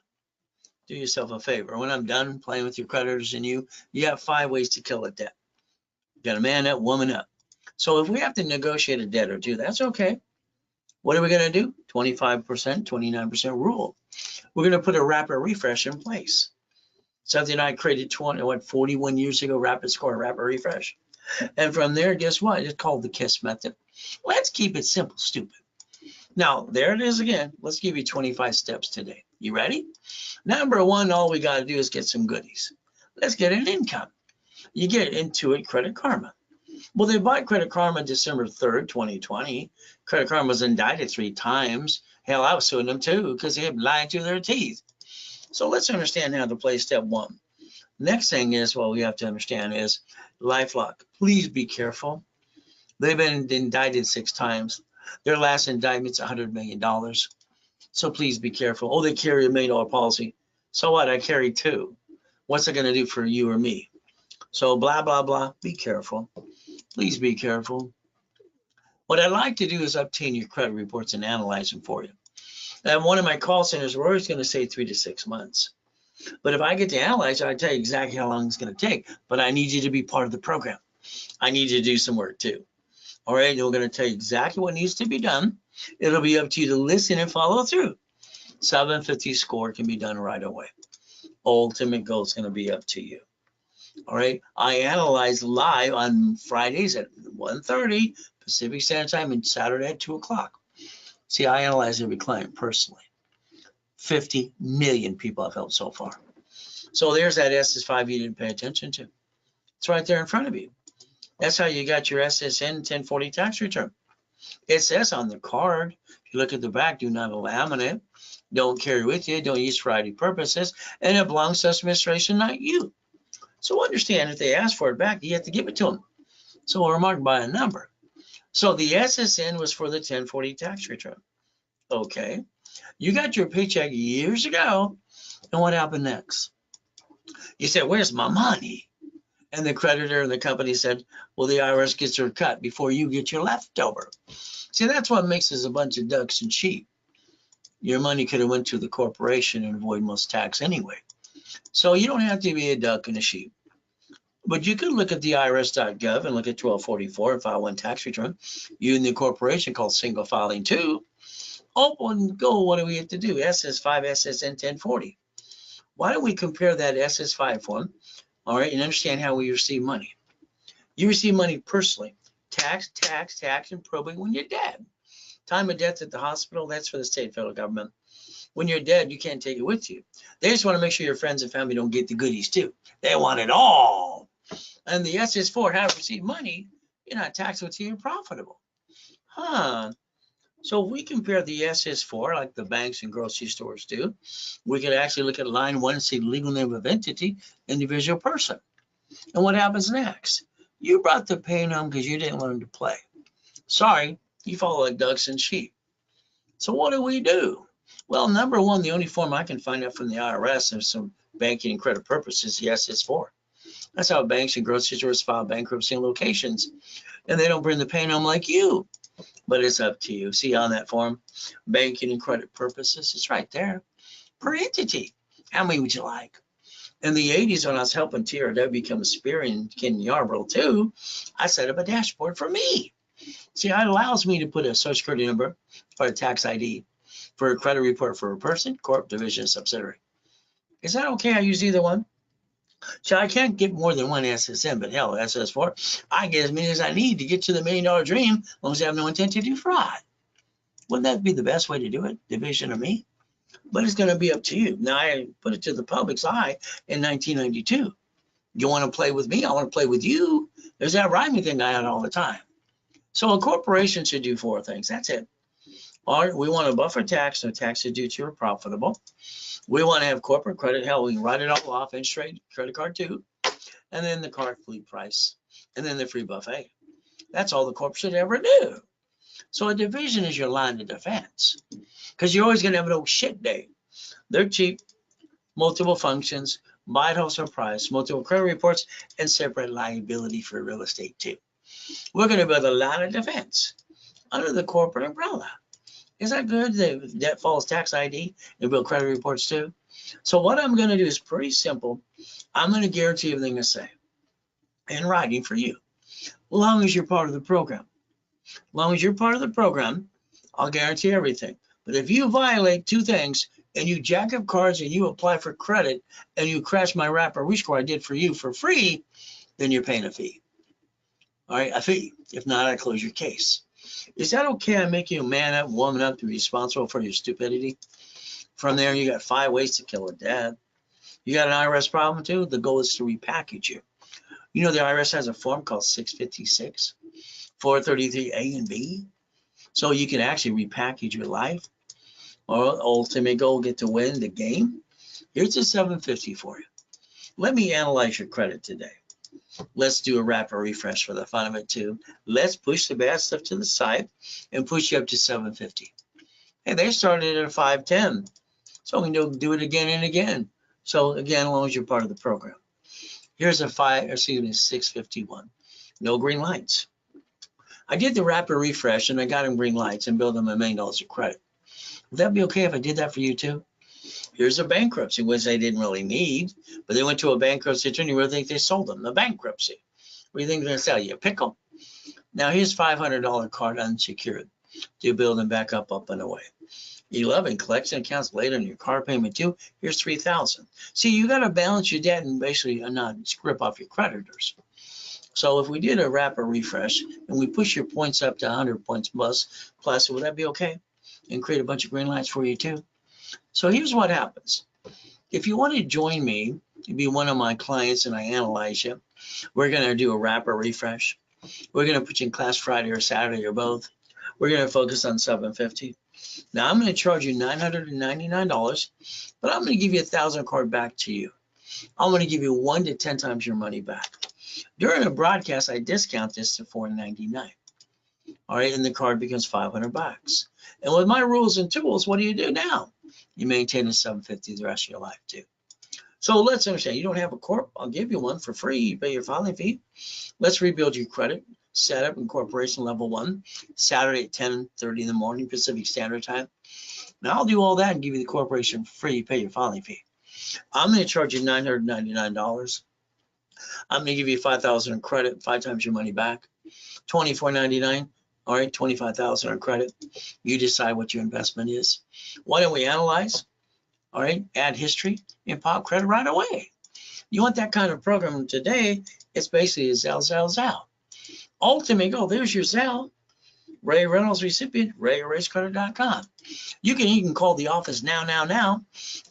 Do yourself a favor. When I'm done playing with your creditors and you have 5 ways to kill a debt. You got to man up, woman up. So if we have to negotiate a debt or 2, that's okay. What are we going to do? 25%, 29% rule. We're going to put a rapid refresh in place. Something I created 41 years ago, rapid score, rapid refresh. And from there, guess what? It's called the KISS method. Let's keep it simple, stupid. Now, there it is again. Let's give you 25 steps today. You ready? Number one, all we got to do is get some goodies. Let's get an income. You get Intuit Credit Karma. Well, they bought Credit Karma December 3rd, 2020. Credit Karma was indicted 3 times. Hell, I was suing them too because they had lied to their teeth. So let's understand how to play step one. Next thing is what we have to understand is LifeLock. Please be careful. They've been indicted 6 times. Their last indictment's $100 million. So please be careful. Oh, they carry $1 million policy. So what? I carry 2. What's it going to do for you or me? So blah, blah, blah. Be careful. Please be careful. What I'd like to do is obtain your credit reports and analyze them for you. And one of my call centers, we're always going to say 3 to 6 months. But if I get to analyze it, I tell you exactly how long it's going to take. But I need you to be part of the program. I need you to do some work too. All right, and we're going to tell you exactly what needs to be done. It'll be up to you to listen and follow through. 750 score can be done right away. Ultimate goal is going to be up to you. All right, I analyze live on Fridays at 1:30 Pacific Standard Time and Saturday at 2 o'clock. See, I analyze every client personally. 50 million people I've helped so far. So there's that SS5 you didn't pay attention to. It's right there in front of you. That's how you got your SSN 1040 tax return. It says on the card, if you look at the back, do not laminate, don't carry with you, don't use for ID purposes, and it belongs to administration, not you. So understand, if they ask for it back, you have to give it to them. So we're marked by a number. So the SSN was for the 1040 tax return. Okay. You got your paycheck years ago, and what happened next? You said, where's my money? And the creditor and the company said, well, the IRS gets their cut before you get your leftover. See, that's what makes us a bunch of ducks and sheep. Your money could have went to the corporation and avoid most tax anyway. So you don't have to be a duck and a sheep. But you could look at the IRS.gov and look at 1244 and file one tax return. You and the corporation called single filing 2. Open go, what do we have to do? SS5, SSN 1040. Why don't we compare that SS5 form, all right, and understand how we receive money. You receive money personally, tax, and probate when you're dead. Time of death at the hospital, that's for the state and federal government. When you're dead, you can't take it with you. They just want to make sure your friends and family don't get the goodies too. They want it all. And the SS4, how to receive money, you're not taxed until you're profitable. So if we compare the SS4, like the banks and grocery stores do, we could actually look at line 1 and see legal name of entity, individual person. And what happens next? You brought the pain home because you didn't learn to play. Sorry, you follow like ducks and sheep. So what do? Well, number one, the only form I can find out from the IRS of some banking and credit purposes, the SS4. That's how banks and grocery stores file bankruptcy in locations. And they don't bring the pain home like you. But it's up to you. See on that form, banking and credit purposes, it's right there. Per entity, how many would you like? In the 80s, when I was helping TRW become a Spear in Ken Yarborough too, I set up a dashboard for me. See, it allows me to put a social security number or a tax ID for a credit report for a person, corp, division, subsidiary. Is that okay? I use either one. So I can't get more than one SSN, but hell, SS4, I get as many as I need to get to the $1 million dream, as long as I have no intent to do fraud. Wouldn't that be the best way to do it, division of me? But it's going to be up to you. Now, I put it to the public's eye in 1992. You want to play with me? I want to play with you. There's that rhyming thing I had all the time. So a corporation should do 4 things. That's it. We want a buffer tax, no tax is due to or profitable. We want to have corporate credit. Hell, we can write it all off, interest rate, credit card too. And then the card fleet price. And then the free buffet. That's all the corp should ever do. So a division is your line of defense. Because you're always going to have an oh shit day. They're cheap, multiple functions, buy it wholesale price, multiple credit reports, and separate liability for real estate too. We're going to build a line of defense under the corporate umbrella. Is that good? The debt falls tax ID and build credit reports too. So what I'm going to do is pretty simple. I'm going to guarantee everything I say in writing for you, as long as you're part of the program. As long as you're part of the program, I'll guarantee everything. But if you violate 2 things and you jack up cards and you apply for credit and you crash my wrapper rescore I did for you for free, then you're paying a fee. All right, a fee. If not, I close your case. Is that okay? I make you a man up, woman up to be responsible for your stupidity. From there, you got 5 ways to kill a debt. You got an IRS problem too? The goal is to repackage you. You know the IRS has a form called 656, 433A and B. So you can actually repackage your life. Or ultimate goal, get to win the game. Here's a 750 for you. Let me analyze your credit today. Let's do a rapid refresh for the fun of it too. Let's push the bad stuff to the side and push you up to 750. Hey, they started at a 510. So we can do it again and again. So again, as long as you're part of the program. Here's a 651. No green lights. I did the rapid refresh and I got them green lights and billed them $1 million of credit. Would that be okay if I did that for you too? Here's a bankruptcy, which they didn't really need, but they went to a bankruptcy attorney where they think they sold them the bankruptcy. What do you think they're going to sell you? A pickle. Now here's $500 card unsecured. Do build them back up and away. 11, collection accounts later in your car payment due. Here's 3,000. See, you got to balance your debt and basically not rip off your creditors. So if we did a rapid refresh and we push your points up to 100 points plus, would that be okay? And create a bunch of green lights for you too. So here's what happens. If you want to join me to be one of my clients and I analyze you, we're going to do a rapid refresh. We're going to put you in class Friday or Saturday or both. We're going to focus on 750. Now I'm going to charge you $999, but I'm going to give you 1,000 card back to you. I'm going to give you 1 to 10 times your money back. During a broadcast, I discount this to $499. All right, and the card becomes $500. And with my rules and tools, what do you do now? You maintain a 750 the rest of your life too. So let's understand, you don't have a corp, I'll give you one for free, you pay your filing fee. Let's rebuild your credit, set up incorporation level 1, Saturday at 10:30 in the morning, Pacific Standard Time. Now I'll do all that and give you the corporation free, you pay your filing fee. I'm going to charge you $999. I'm going to give you 5,000 in credit, 5 times your money back. $24.99. All right, 25,000 in credit. You decide what your investment is. Why don't we analyze? All right, add history and pop credit right away. You want that kind of program today? It's basically a Zelle. Ultimate goal. There's your Zelle. Ray Reynolds recipient. Ray@racecredit.com. You can even call the office now.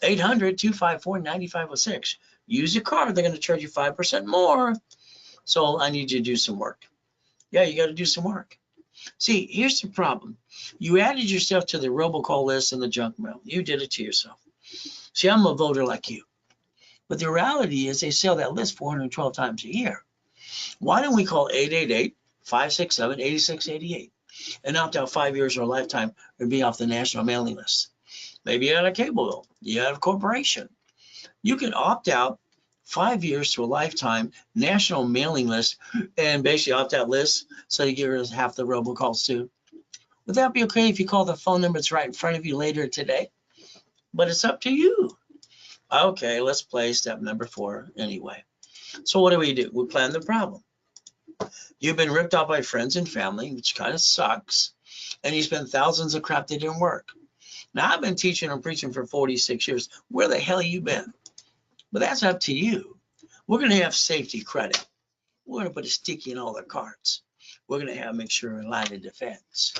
800-254-9506. Use your card. They're going to charge you 5% more. So I need you to do some work. Yeah, you got to do some work. See, here's the problem. You added yourself to the robocall list and the junk mail. You did it to yourself. See, I'm a voter like you. But the reality is they sell that list 412 times a year. Why don't we call 888-567-8688 and opt out 5 years or a lifetime and be off the national mailing list? Maybe you had a cable bill. You had a corporation. You can opt out 5 years to a lifetime national mailing list and basically opt out list so you get rid of half the robocalls too. Would that be okay if you call the phone number that's right in front of you later today? But it's up to you. Okay, let's play step number 4 anyway. So what do? We plan the problem. You've been ripped off by friends and family, which kind of sucks, and you spend thousands of crap that didn't work. Now, I've been teaching and preaching for 46 years. Where the hell you been? But that's up to you. We're going to have safety credit. We're going to put a sticky in all the cards. We're going to make sure we're in line of defense.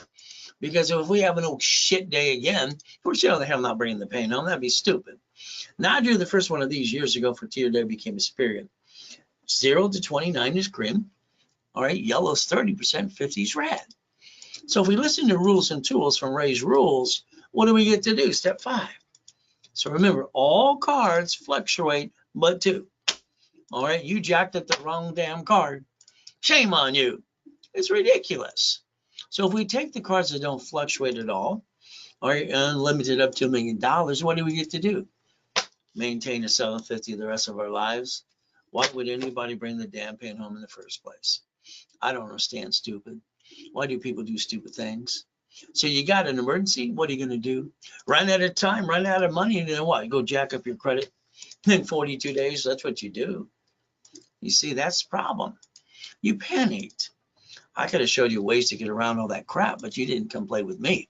Because if we have an old shit day again, we're sure the hell not bringing the pain home. That'd be stupid. Now, I drew the first one of these years ago for TOW became a Experian. 0 to 29 is green. All right, yellow is 30%, 50 is red. So if we listen to rules and tools from Ray's rules, what do we get to do? Step 5. So remember, all cards fluctuate but 2. All right, you jacked up the wrong damn card. Shame on you. It's ridiculous. So if we take the cards that don't fluctuate at all right, unlimited up to $1 million, what do we get to do? Maintain a 750 the rest of our lives. Why would anybody bring the damn pain home in the first place? I don't understand, stupid. Why do people do stupid things? So you got an emergency, what are you going to do? Run out of time, run out of money, and then what? You go jack up your credit in 42 days? That's what you do. You see, that's the problem. You panicked. I could have showed you ways to get around all that crap, but you didn't come play with me.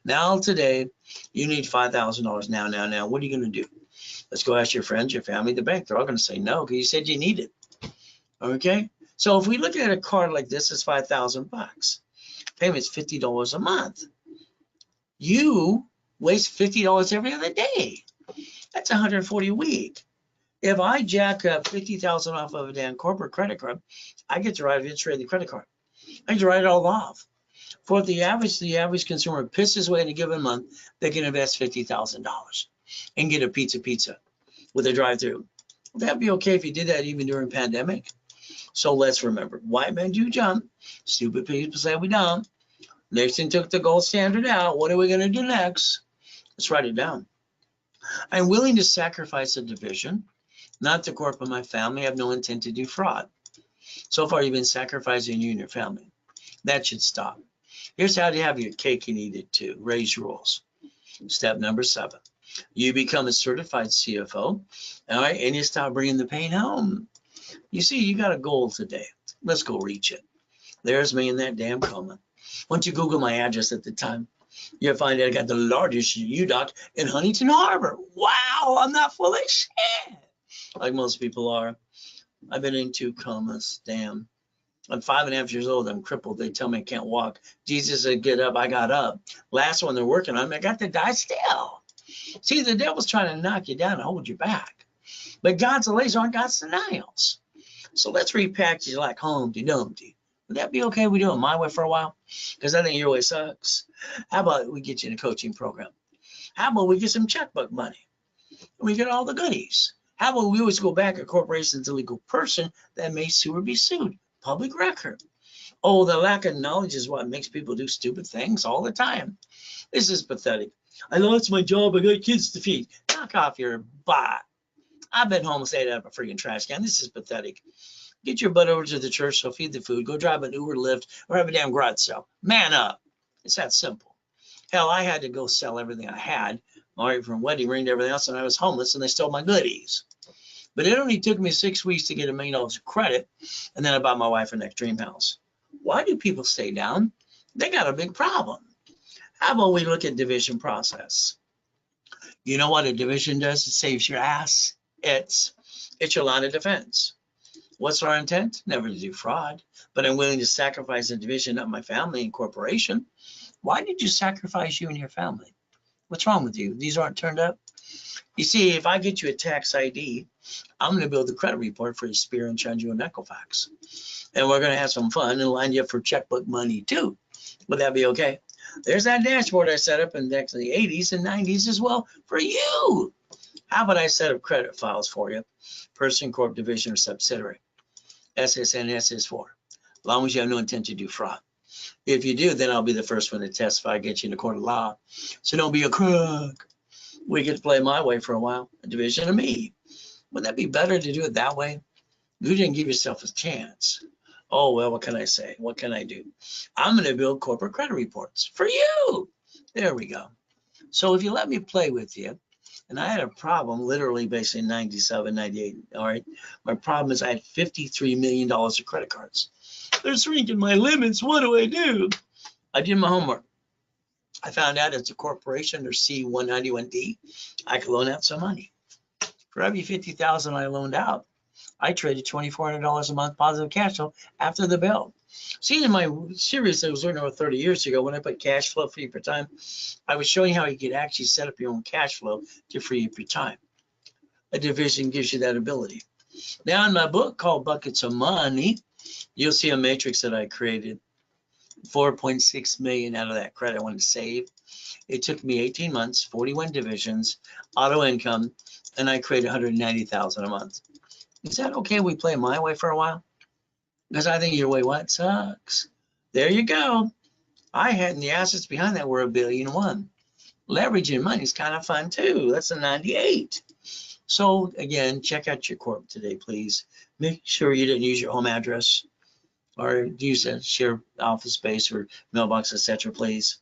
Now today, you need $5,000 now. What are you going to do? Let's go ask your friends, your family, the bank. They're all going to say no because you said you need it. Okay? So if we look at a card like this, it's $5,000. payment's $50 a month. You waste $50 every other day. That's $140 a week. If I jack up $50,000 off of a damn corporate credit card, I get to write interest rate the credit card. I get to write it all off. For the average consumer pisses away in a given month, they can invest $50,000 and get a pizza with a drive-through. That'd be okay if you did that even during pandemic. So let's remember, white men do jump. Stupid people say we don't. Nixon took the gold standard out. What are we going to do next? Let's write it down. I'm willing to sacrifice a division, not the corp of my family. I have no intent to do fraud. So far, you've been sacrificing you and your family. That should stop. Here's how to have your cake and eat it too. Raise rules. Step number 7. You become a certified CFO, all right, and you stop bringing the pain home. You see, you got a goal today. Let's go reach it. There's me in that damn coma. Once you Google my address at the time, you'll find out I got the largest UDOC in Huntington Harbor. Wow, I'm not full of shit, like most people are. I've been in 2 comas, damn. I'm 5.5 years old. I'm crippled. They tell me I can't walk. Jesus said, get up. I got up. Last one they're working on me, I got to die still. See, the devil's trying to knock you down and hold you back. But God's a laser on God's denials. So let's repackage like Humpty Dumpty. Would that be okay if we do it my way for a while? Because I think your way sucks. How about we get you in a coaching program? How about we get some checkbook money? And we get all the goodies. How about we always go back a corporation's a legal person that may sue or be sued? Public record. Oh, the lack of knowledge is what makes people do stupid things all the time. This is pathetic. I lost my job. I got kids to feed. Knock off your butt. I've been home and stayed out of a freaking trash can. This is pathetic. Get your butt over to the church, so feed the food. Go drive an Uber, Lyft, or have a damn garage sale. Man up. It's that simple. Hell, I had to go sell everything I had, all right, from wedding ring to everything else, and I was homeless, and they stole my goodies. But it only took me 6 weeks to get $1 million of credit, and then I bought my wife her next dream house. Why do people stay down? They got a big problem. How about we look at division process? You know what a division does? It saves your ass. It's your line of defense. What's our intent? Never to do fraud, but I'm willing to sacrifice a division of my family and corporation. Why did you sacrifice you and your family? What's wrong with you? These aren't turned up? You see, if I get you a tax ID, I'm going to build a credit report for Spear and Chunju and Equifax. And we're going to have some fun and line you up for checkbook money too. Would that be okay? There's that dashboard I set up in the 80s and 90s as well for you. How about I set up credit files for you? Person, corp, division, or subsidiary. SSN, SS4. As long as you have no intent to do fraud. If you do, then I'll be the first one to testify, get you in a court of law. So don't be a crook. We get to play my way for a while, a division of me. Wouldn't that be better to do it that way? You didn't give yourself a chance. Oh, well, what can I say? What can I do? I'm going to build corporate credit reports for you. There we go. So if you let me play with you, and I had a problem literally basically in 97, 98. All right. My problem is I had $53 million of credit cards. They're shrinking my limits. What do I do? I did my homework. I found out it's a corporation or C191D. I could loan out some money. For every $50,000 I loaned out, I traded $2,400 a month positive cash flow after the bill. See, in my series that was learned over 30 years ago, when I put cash flow free per time, I was showing how you could actually set up your own cash flow to free up your time. A division gives you that ability. Now, in my book called Buckets of Money, you'll see a matrix that I created. 4.6 million out of that credit I wanted to save. It took me 18 months, 41 divisions, auto income, and I created 190,000 a month. Is that okay? We play my way for a while? Because I think your way what sucks. There you go. I had, and the assets behind that were $1.1 billion. Leveraging money is kind of fun too. That's a 98. So again, check out your corp today, please. Make sure you didn't use your home address or use a shared office space or mailbox, etc. Please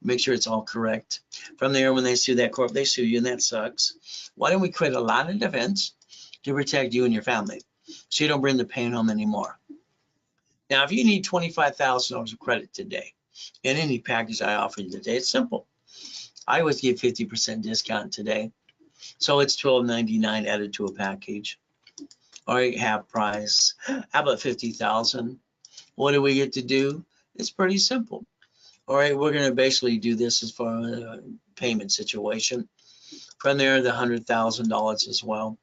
make sure it's all correct. From there, when they sue that corp, they sue you, and that sucks. Why don't we create a line of defense to protect you and your family, so you don't bring the pain home anymore? Now, if you need $25,000 of credit today in any package I offer you today, it's simple. I always give 50% discount today, so it's $12.99 added to a package. All right, half price. How about $50,000? What do we get to do? It's pretty simple. All right, we're going to basically do this as far as a payment situation. From there, the $100,000 as well.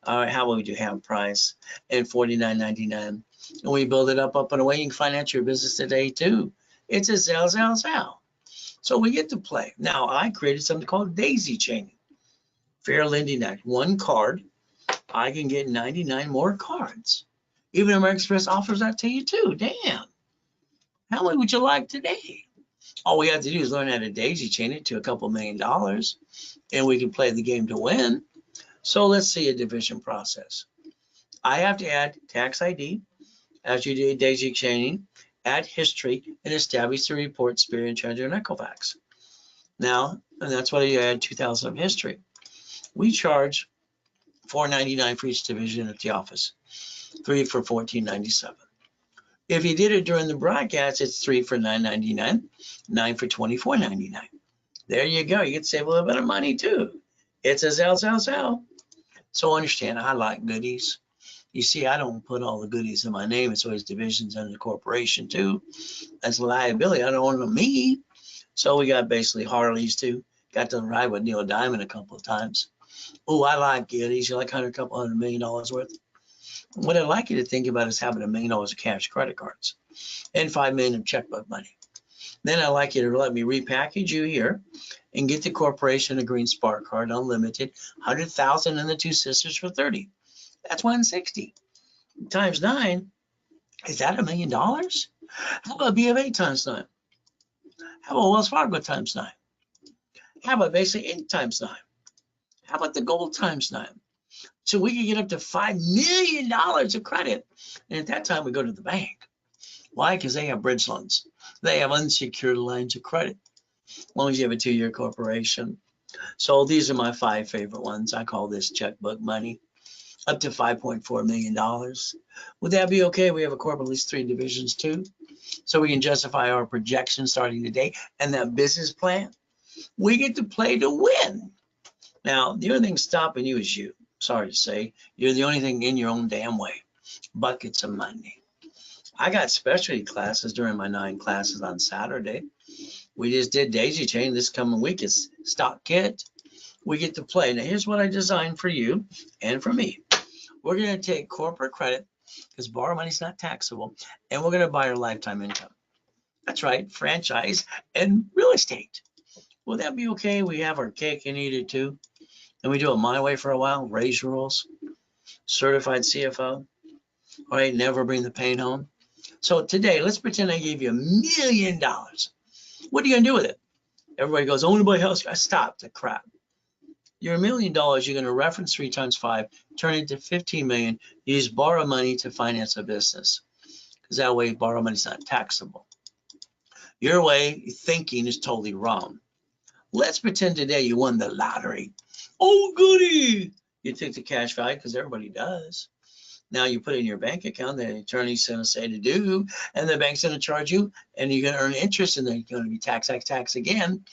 All right, how about we do half price and $49.99, and we build it up and away. You can finance your business today too. It's a sell. So we get to play. Now I created something called daisy chaining. Fair Lending Act. One card, I can get 99 more cards. Even American Express offers that to you too. Damn. How many would you like today? All we have to do is learn how to daisy chain it to a couple $1 million, and we can play the game to win. So let's see a division process. I have to add tax ID as you do daisy chaining, add history, and establish the report, Spirit, Treasure, and Equifax. Now, and that's why you add 2,000 of history. We charge $4.99 for each division at the office, 3 for $14.97. If you did it during the broadcast, it's 3 for $9.99, 9 for $24.99. There you go. You can save a little bit of money too. It's a sell. So understand, I like goodies. You see, I don't put all the goodies in my name. It's always divisions under the corporation too. That's liability. I don't own them me. So we got basically Harleys too. Got to ride with Neil Diamond a couple of times. Oh, I like goodies. You like couple $100 million worth. What I'd like you to think about is having $1 million of cash credit cards and $5 million of checkbook money. Then I'd like you to let me repackage you here and get the corporation a green spark card, unlimited, 100,000 and the two sisters for 30. That's 160 times 9. Is that $1 million? How about B of A times 9? How about Wells Fargo times 9? How about basically Inc. times 9? How about the gold times 9? So we can get up to $5 million of credit. And at that time, we go to the bank. Why? Because they have bridge loans. They have unsecured lines of credit, as long as you have a 2-year corporation. So these are my 5 favorite ones. I call this checkbook money, up to $5.4 million. Would that be okay? We have a corporate at least 3 divisions too, so we can justify our projection starting today and that business plan. We get to play to win. Now, the only thing stopping you is you. Sorry to say, you're the only thing in your own damn way. Buckets of money. I got specialty classes during my 9 classes on Saturday. We just did daisy chain. This coming week is stock kit. We get to play. Now, here's what I designed for you and for me. We're going to take corporate credit, because borrow money is not taxable, and we're going to buy our lifetime income. That's right, franchise and real estate. Will that be okay? We have our cake and eat it too. And we do it my way for a while. Raise rules. Certified CFO. All right, never bring the pain home. So today, let's pretend I gave you $1 million. What are you going to do with it? Everybody goes, only buy a house. Stop the crap. Your $1 million, you're going to reference 3 times 5, turn it to 15 million. Use borrow money to finance a business, because that way borrow money is not taxable. Your way of thinking is totally wrong. Let's pretend today you won the lottery. Oh, goody! You took the cash value, because everybody does. Now you put it in your bank account, the attorney's going to say to do, and the bank's going to charge you, and you're going to earn interest, and then you're going to be tax again.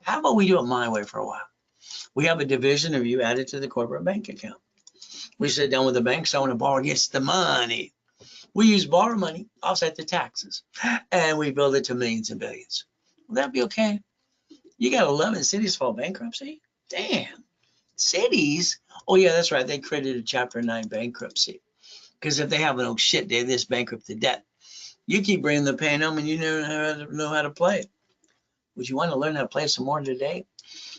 How about we do it my way for a while? We have a division of you added to the corporate bank account. We sit down with the bank, so I want to borrow against the money. We use borrow money, offset the taxes, and we build it to millions and billions. Will that be okay? You got 11 cities file bankruptcy? Damn. Cities? Oh, yeah, that's right. They created a Chapter 9 bankruptcy. Because if they have an oh shit day, this bankrupt the debt. You keep bringing the pain home and you know how to play it. Would you want to learn how to play some more today?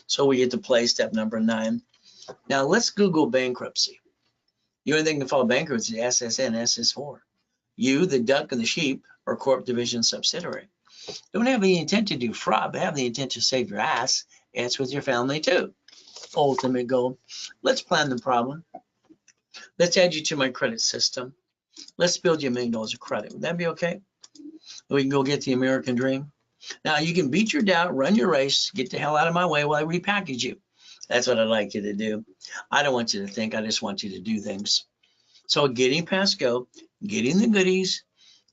So we get to play step number 9. Now let's Google bankruptcy. The only thing to file bankruptcy is SSN, SS4. You, the duck and the sheep, are corp division subsidiary. Don't have the intent to do fraud, but have the intent to save your ass. And it's with your family too. Ultimate goal. Let's plan the problem. Let's add you to my credit system. Let's build you $1 million of credit. Would that be okay? We can go get the American dream. Now you can beat your doubt, run your race, get the hell out of my way while I repackage you. That's what I'd like you to do. I don't want you to think, I just want you to do things. So getting past go, getting the goodies,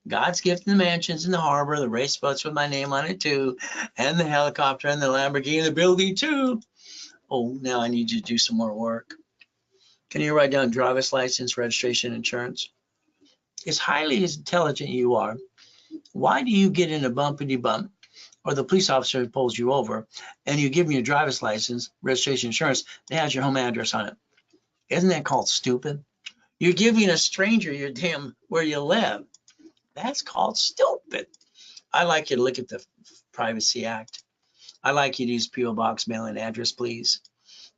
God's gift in the mansions in the harbor, the race boats with my name on it too, and the helicopter and the Lamborghini in the building too. Oh, now I need you to do some more work. Can you write down driver's license, registration, insurance? As highly as intelligent you are, Why do you get in a bumpity bump, or the police officer pulls you over, and you give them your driver's license, registration, insurance, that has your home address on it? Isn't that called stupid? You're giving a stranger your damn where you live. That's called stupid. I like you to look at the Privacy Act. I like you to use P.O. Box mailing address, please.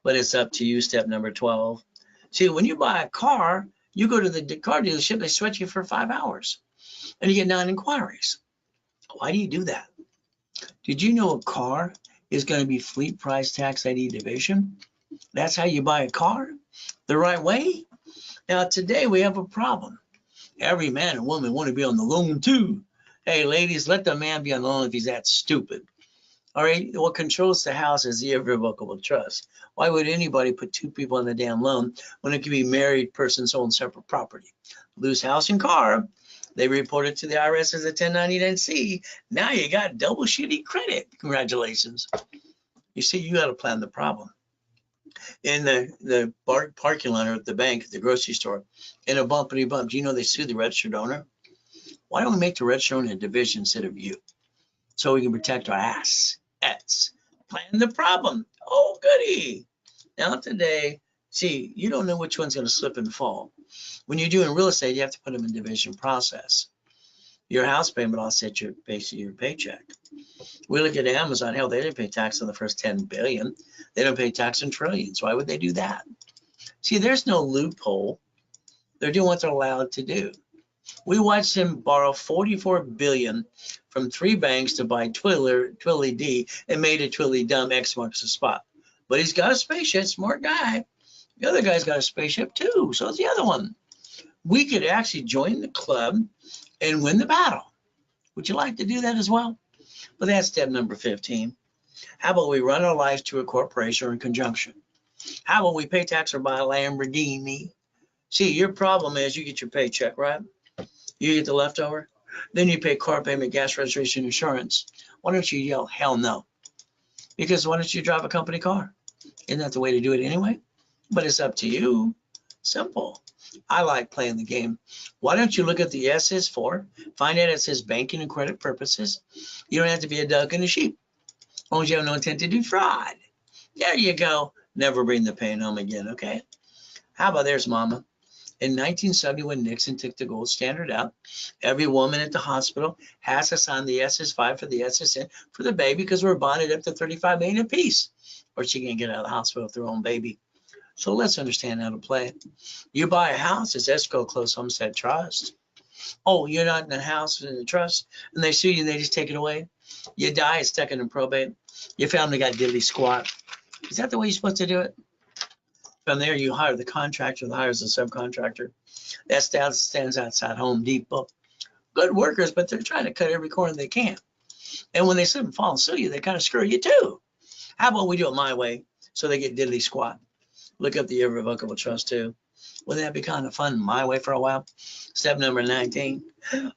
But it's up to you, step number 12. See, when you buy a car, you go to the car dealership, they sweat you for 5 hours, and you get 9 inquiries. Why do you do that? Did you know a car is going to be fleet price tax ID division? That's how you buy a car the right way. Now, today we have a problem. Every man and woman want to be on the loan too. Hey, ladies, let the man be on the loan if he's that stupid. All right, what controls the house is the irrevocable trust. Why would anybody put 2 people on the damn loan when it could be married persons own separate property? Lose house and car, they report it to the IRS as a 1099-C. Now you got double shitty credit. Congratulations. You see, you got to plan the problem. In the parking lot or at the bank, at the grocery store, in a bumpity bump, do you know they sue the registered owner? Why don't we make the registered owner a division instead of you? So we can protect our assets. Plan the problem. Oh, goody. Now today, see, you don't know which one's going to slip and fall. When you're doing real estate, you have to put them in division process. Your house payment offsets your paycheck. We look at Amazon. Hell, they didn't pay tax on the first 10 billion. They don't pay tax on trillions. Why would they do that? See, there's no loophole. They're doing what they're allowed to do. We watched him borrow 44 billion from 3 banks to buy Twilly D and made a Twilly dumb. X marks the spot. But he's got a spaceship, smart guy. The other guy's got a spaceship too. So is the other one. We could actually join the club and win the battle. Would you like to do that as well? Well, that's step number 15. How about we run our lives to a corporation or in conjunction? How about we pay tax or buy a Lamborghini? See, your problem is you get your paycheck, right? You get the leftover. Then you pay car payment, gas, registration, insurance. Why don't you yell, hell no? Because why don't you drive a company car? Isn't that the way to do it anyway? But it's up to you. Simple. I like playing the game. Why don't you look at the S's for? Find out it says banking and credit purposes. You don't have to be a duck and a sheep. As long as you have no intent to do fraud. There you go. Never bring the pain home again, okay? How about there's mama? In 1970, when Nixon took the gold standard out, every woman at the hospital has to sign the SS5 for the SSN for the baby because we're bonded up to 35 million apiece, or she can't get out of the hospital with her own baby. So let's understand how to play it. You buy a house, it's escrow, closed homestead trust. Oh, you're not in the house in the trust, and they sue you and they just take it away. You die, it's stuck in probate. Your family got diddly squat. Is that the way you're supposed to do it? From there, you hire the contractor that hires the subcontractor. That stands outside Home Depot. Good workers, but they're trying to cut every corner they can. And when they slip and fall and sue you, they kind of screw you too. How about we do it my way so they get diddly squat? Look up the irrevocable trust too. Wouldn't that be kind of fun my way for a while? Step number 19.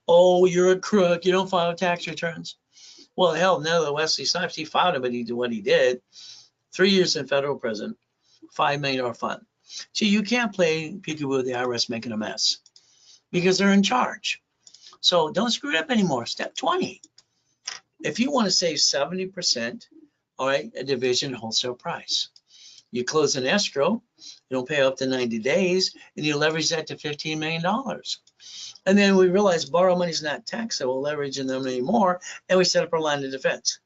Oh, you're a crook. You don't file tax returns. Well, hell no, Wesley Snipes, he filed it, but he did what he did. 3 years in federal prison, $5 million fine. See, you can't play peekaboo with the IRS making a mess because they're in charge. So don't screw it up anymore. Step 20. If you want to save 70%, all right, a division wholesale price. You close an escrow, you don't pay up to 90 days, and you leverage that to $15 million. And then we realize borrow money is not taxable, leveraging them anymore, and we set up our line of defense.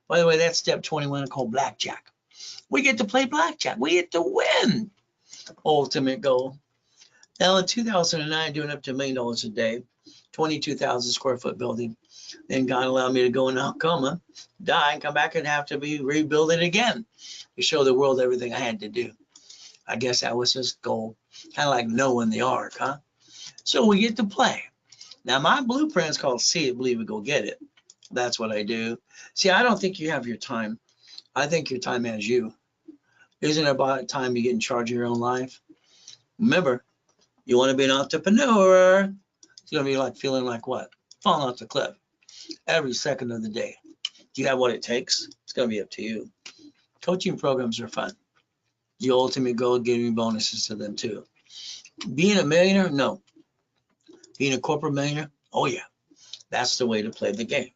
By the way, that's step 21 called blackjack. We get to play blackjack. We get to win. Ultimate goal. Now in 2009, doing up to $1 million a day, 22,000 square foot building. Then God allowed me to go in a coma, die, and come back and have to be rebuild it again to show the world everything I had to do. I guess that was his goal. Kind of like Noah in the ark, huh? So we get to play. Now my blueprint is called See It, Believe It, Go Get It. That's what I do. See, I don't think you have your time. I think your time has you. Isn't it about time you get in charge of your own life? Remember, you want to be an entrepreneur. It's going to be like feeling like what? Falling off the cliff every second of the day. Do you have what it takes? It's going to be up to you. Coaching programs are fun. The ultimate goal, giving bonuses to them too. Being a millionaire? No. Being a corporate millionaire? Oh yeah. That's the way to play the game.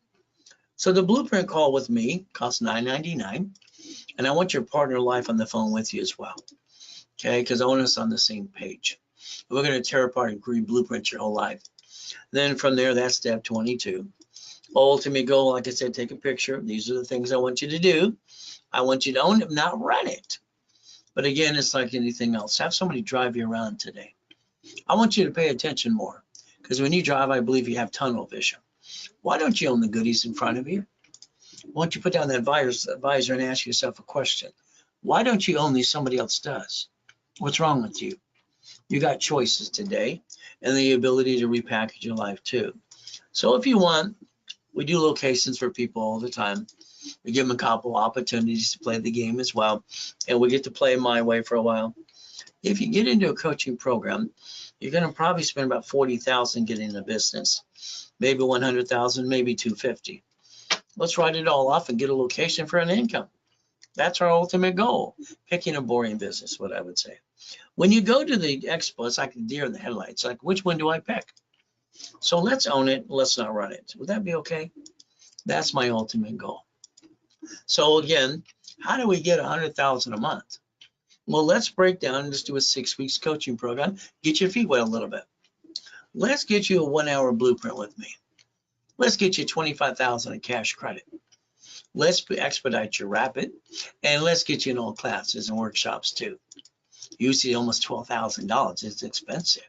So the blueprint call with me costs $9.99, and I want your partner life on the phone with you as well. Okay, because I want us on the same page. We're going to tear apart and re-blueprint your whole life. Then from there, that's step 22. Ultimate goal, like I said, take a picture. These are the things I want you to do. I want you to own it, not run it. But again, it's like anything else. Have somebody drive you around today. I want you to pay attention more, because when you drive, I believe you have tunnel vision. Why don't you own the goodies in front of you? Why don't you put down that visor and ask yourself a question? Why don't you own these somebody else does? What's wrong with you? You got choices today and the ability to repackage your life too. So if you want, we do locations for people all the time. We give them a couple opportunities to play the game as well, and we get to play my way for a while. If you get into a coaching program, you're going to probably spend about $40,000 getting a business, maybe $100,000, maybe $250,000. Let's write it all off and get a location for an income. That's our ultimate goal. Picking a boring business, what I would say. When you go to the expo, it's like a deer in the headlights. Like, which one do I pick? So let's own it. Let's not run it. Would that be okay? That's my ultimate goal. So again, how do we get 100,000 a month? Well, let's break down and just do a 6 weeks coaching program. Get your feet wet a little bit. Let's get you a 1 hour blueprint with me. Let's get you 25,000 in cash credit. Let's expedite your rapid, and let's get you in all classes and workshops too. Usually almost $12,000. It's expensive,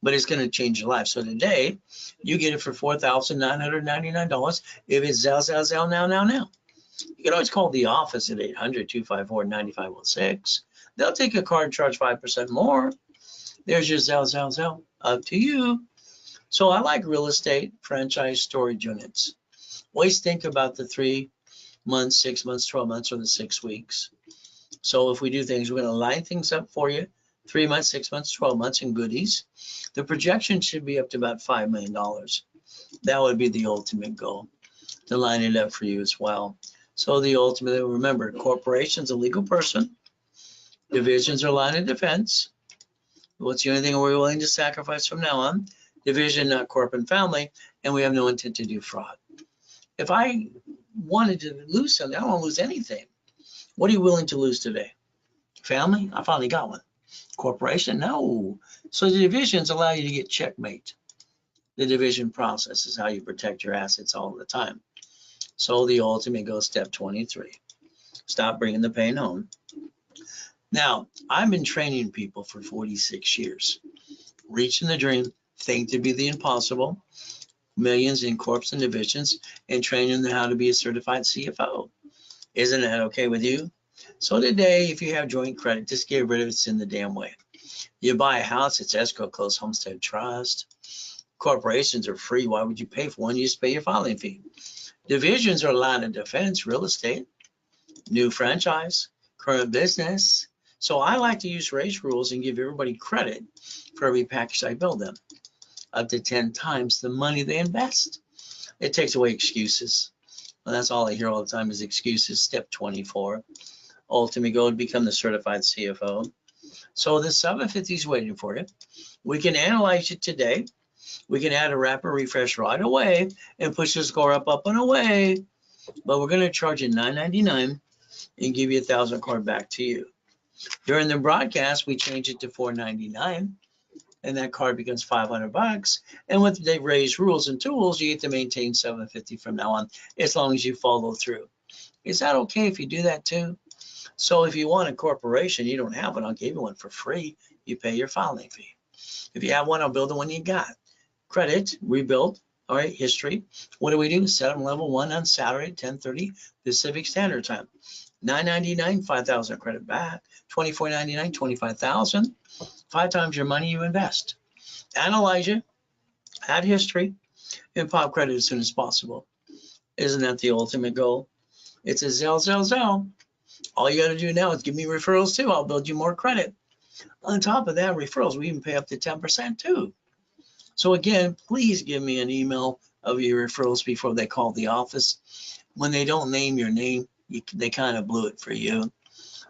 but it's going to change your life. So today, you get it for $4,999. If it's Zelle now. You can always call the office at 800-254-9506. They'll take a card and charge 5% more. There's your Zelle. Up to you. So I like real estate franchise storage units. Always think about the 3 months, 6 months, 12 months, or the 6 weeks. So if we do things, we're going to line things up for you. 3 months, 6 months, 12 months in goodies. The projection should be up to about $5 million. That would be the ultimate goal, to line it up for you as well. So the ultimate, remember, corporation's a legal person. Divisions are line of defense. What's the only thing we're willing to sacrifice from now on? Division, not corporate and family, and we have no intent to do fraud. If I wanted to lose something, I don't want to lose anything. What are you willing to lose today? Family? I finally got one. Corporation? No. So the divisions allow you to get checkmate. The division process is how you protect your assets all the time. So the ultimate goes step 23. Stop bringing the pain home. Now, I've been training people for 46 years. Reaching the dream, think to be the impossible, millions in corps and divisions, and training them how to be a certified CFO. Isn't that okay with you? So today, if you have joint credit, just get rid of it. It's in the damn way. You buy a house, it's escrow, close, homestead, trust. Corporations are free. Why would you pay for one? You just pay your filing fee. Divisions are line of defense, real estate, new franchise, current business. So I like to use race rules and give everybody credit for every package I build them, up to 10 times the money they invest. It takes away excuses. Well, that's all I hear all the time is excuses. Step 24, ultimate goal to become the certified CFO. So the 750 is waiting for you. We can analyze it today. We can add a rapid refresh right away and push the score up and away. But we're going to charge you $9.99 and give you 1,000 card back to you. During the broadcast, we change it to $4.99, and that card becomes $500. And with the raised rules and tools, you get to maintain $750 from now on, as long as you follow through. Is that okay if you do that too? So if you want a corporation, you don't have one, I'll give you one for free. You pay your filing fee. If you have one, I'll build the one you got. Credit, rebuild, all right, history. What do? Set them level 1 on Saturday, 10:30 Pacific Standard Time. $9.99, 5,000 credit back. $24.99, 25,000. 5 times your money you invest. Analyze it, add history, and pop credit as soon as possible. Isn't that the ultimate goal? It's a Zelle. All you got to do now is give me referrals too. I'll build you more credit. On top of that, referrals, we even pay up to 10% too. So again, please give me an email of your referrals before they call the office. When they don't name your name, they kind of blew it for you.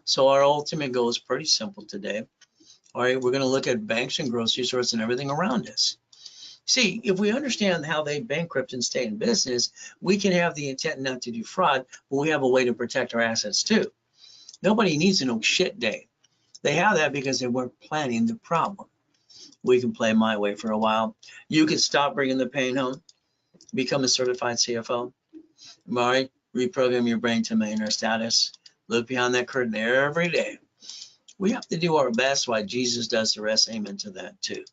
So our ultimate goal is pretty simple today. All right, we're going to look at banks and grocery stores and everything around us. See, if we understand how they bankrupt and stay in business, we can have the intent not to do fraud, but we have a way to protect our assets too. Nobody needs a no shit day. They have that because they weren't planning the problem. We can play my way for a while. You can stop bringing the pain home, become a certified CFO. Mari, reprogram your brain to millionaire status. Look behind that curtain every day. We have to do our best while Jesus does the rest. Amen to that too.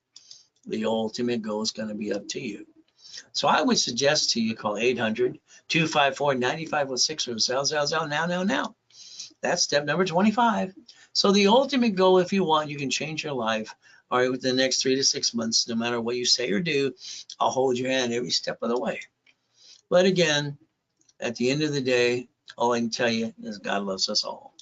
The ultimate goal is going to be up to you. So I would suggest to you call 800-254-9506 or zell now. That's step number 25. So the ultimate goal, if you want, you can change your life. All right, within the next 3 to 6 months, no matter what you say or do, I'll hold your hand every step of the way. But again, at the end of the day, all I can tell you is God loves us all.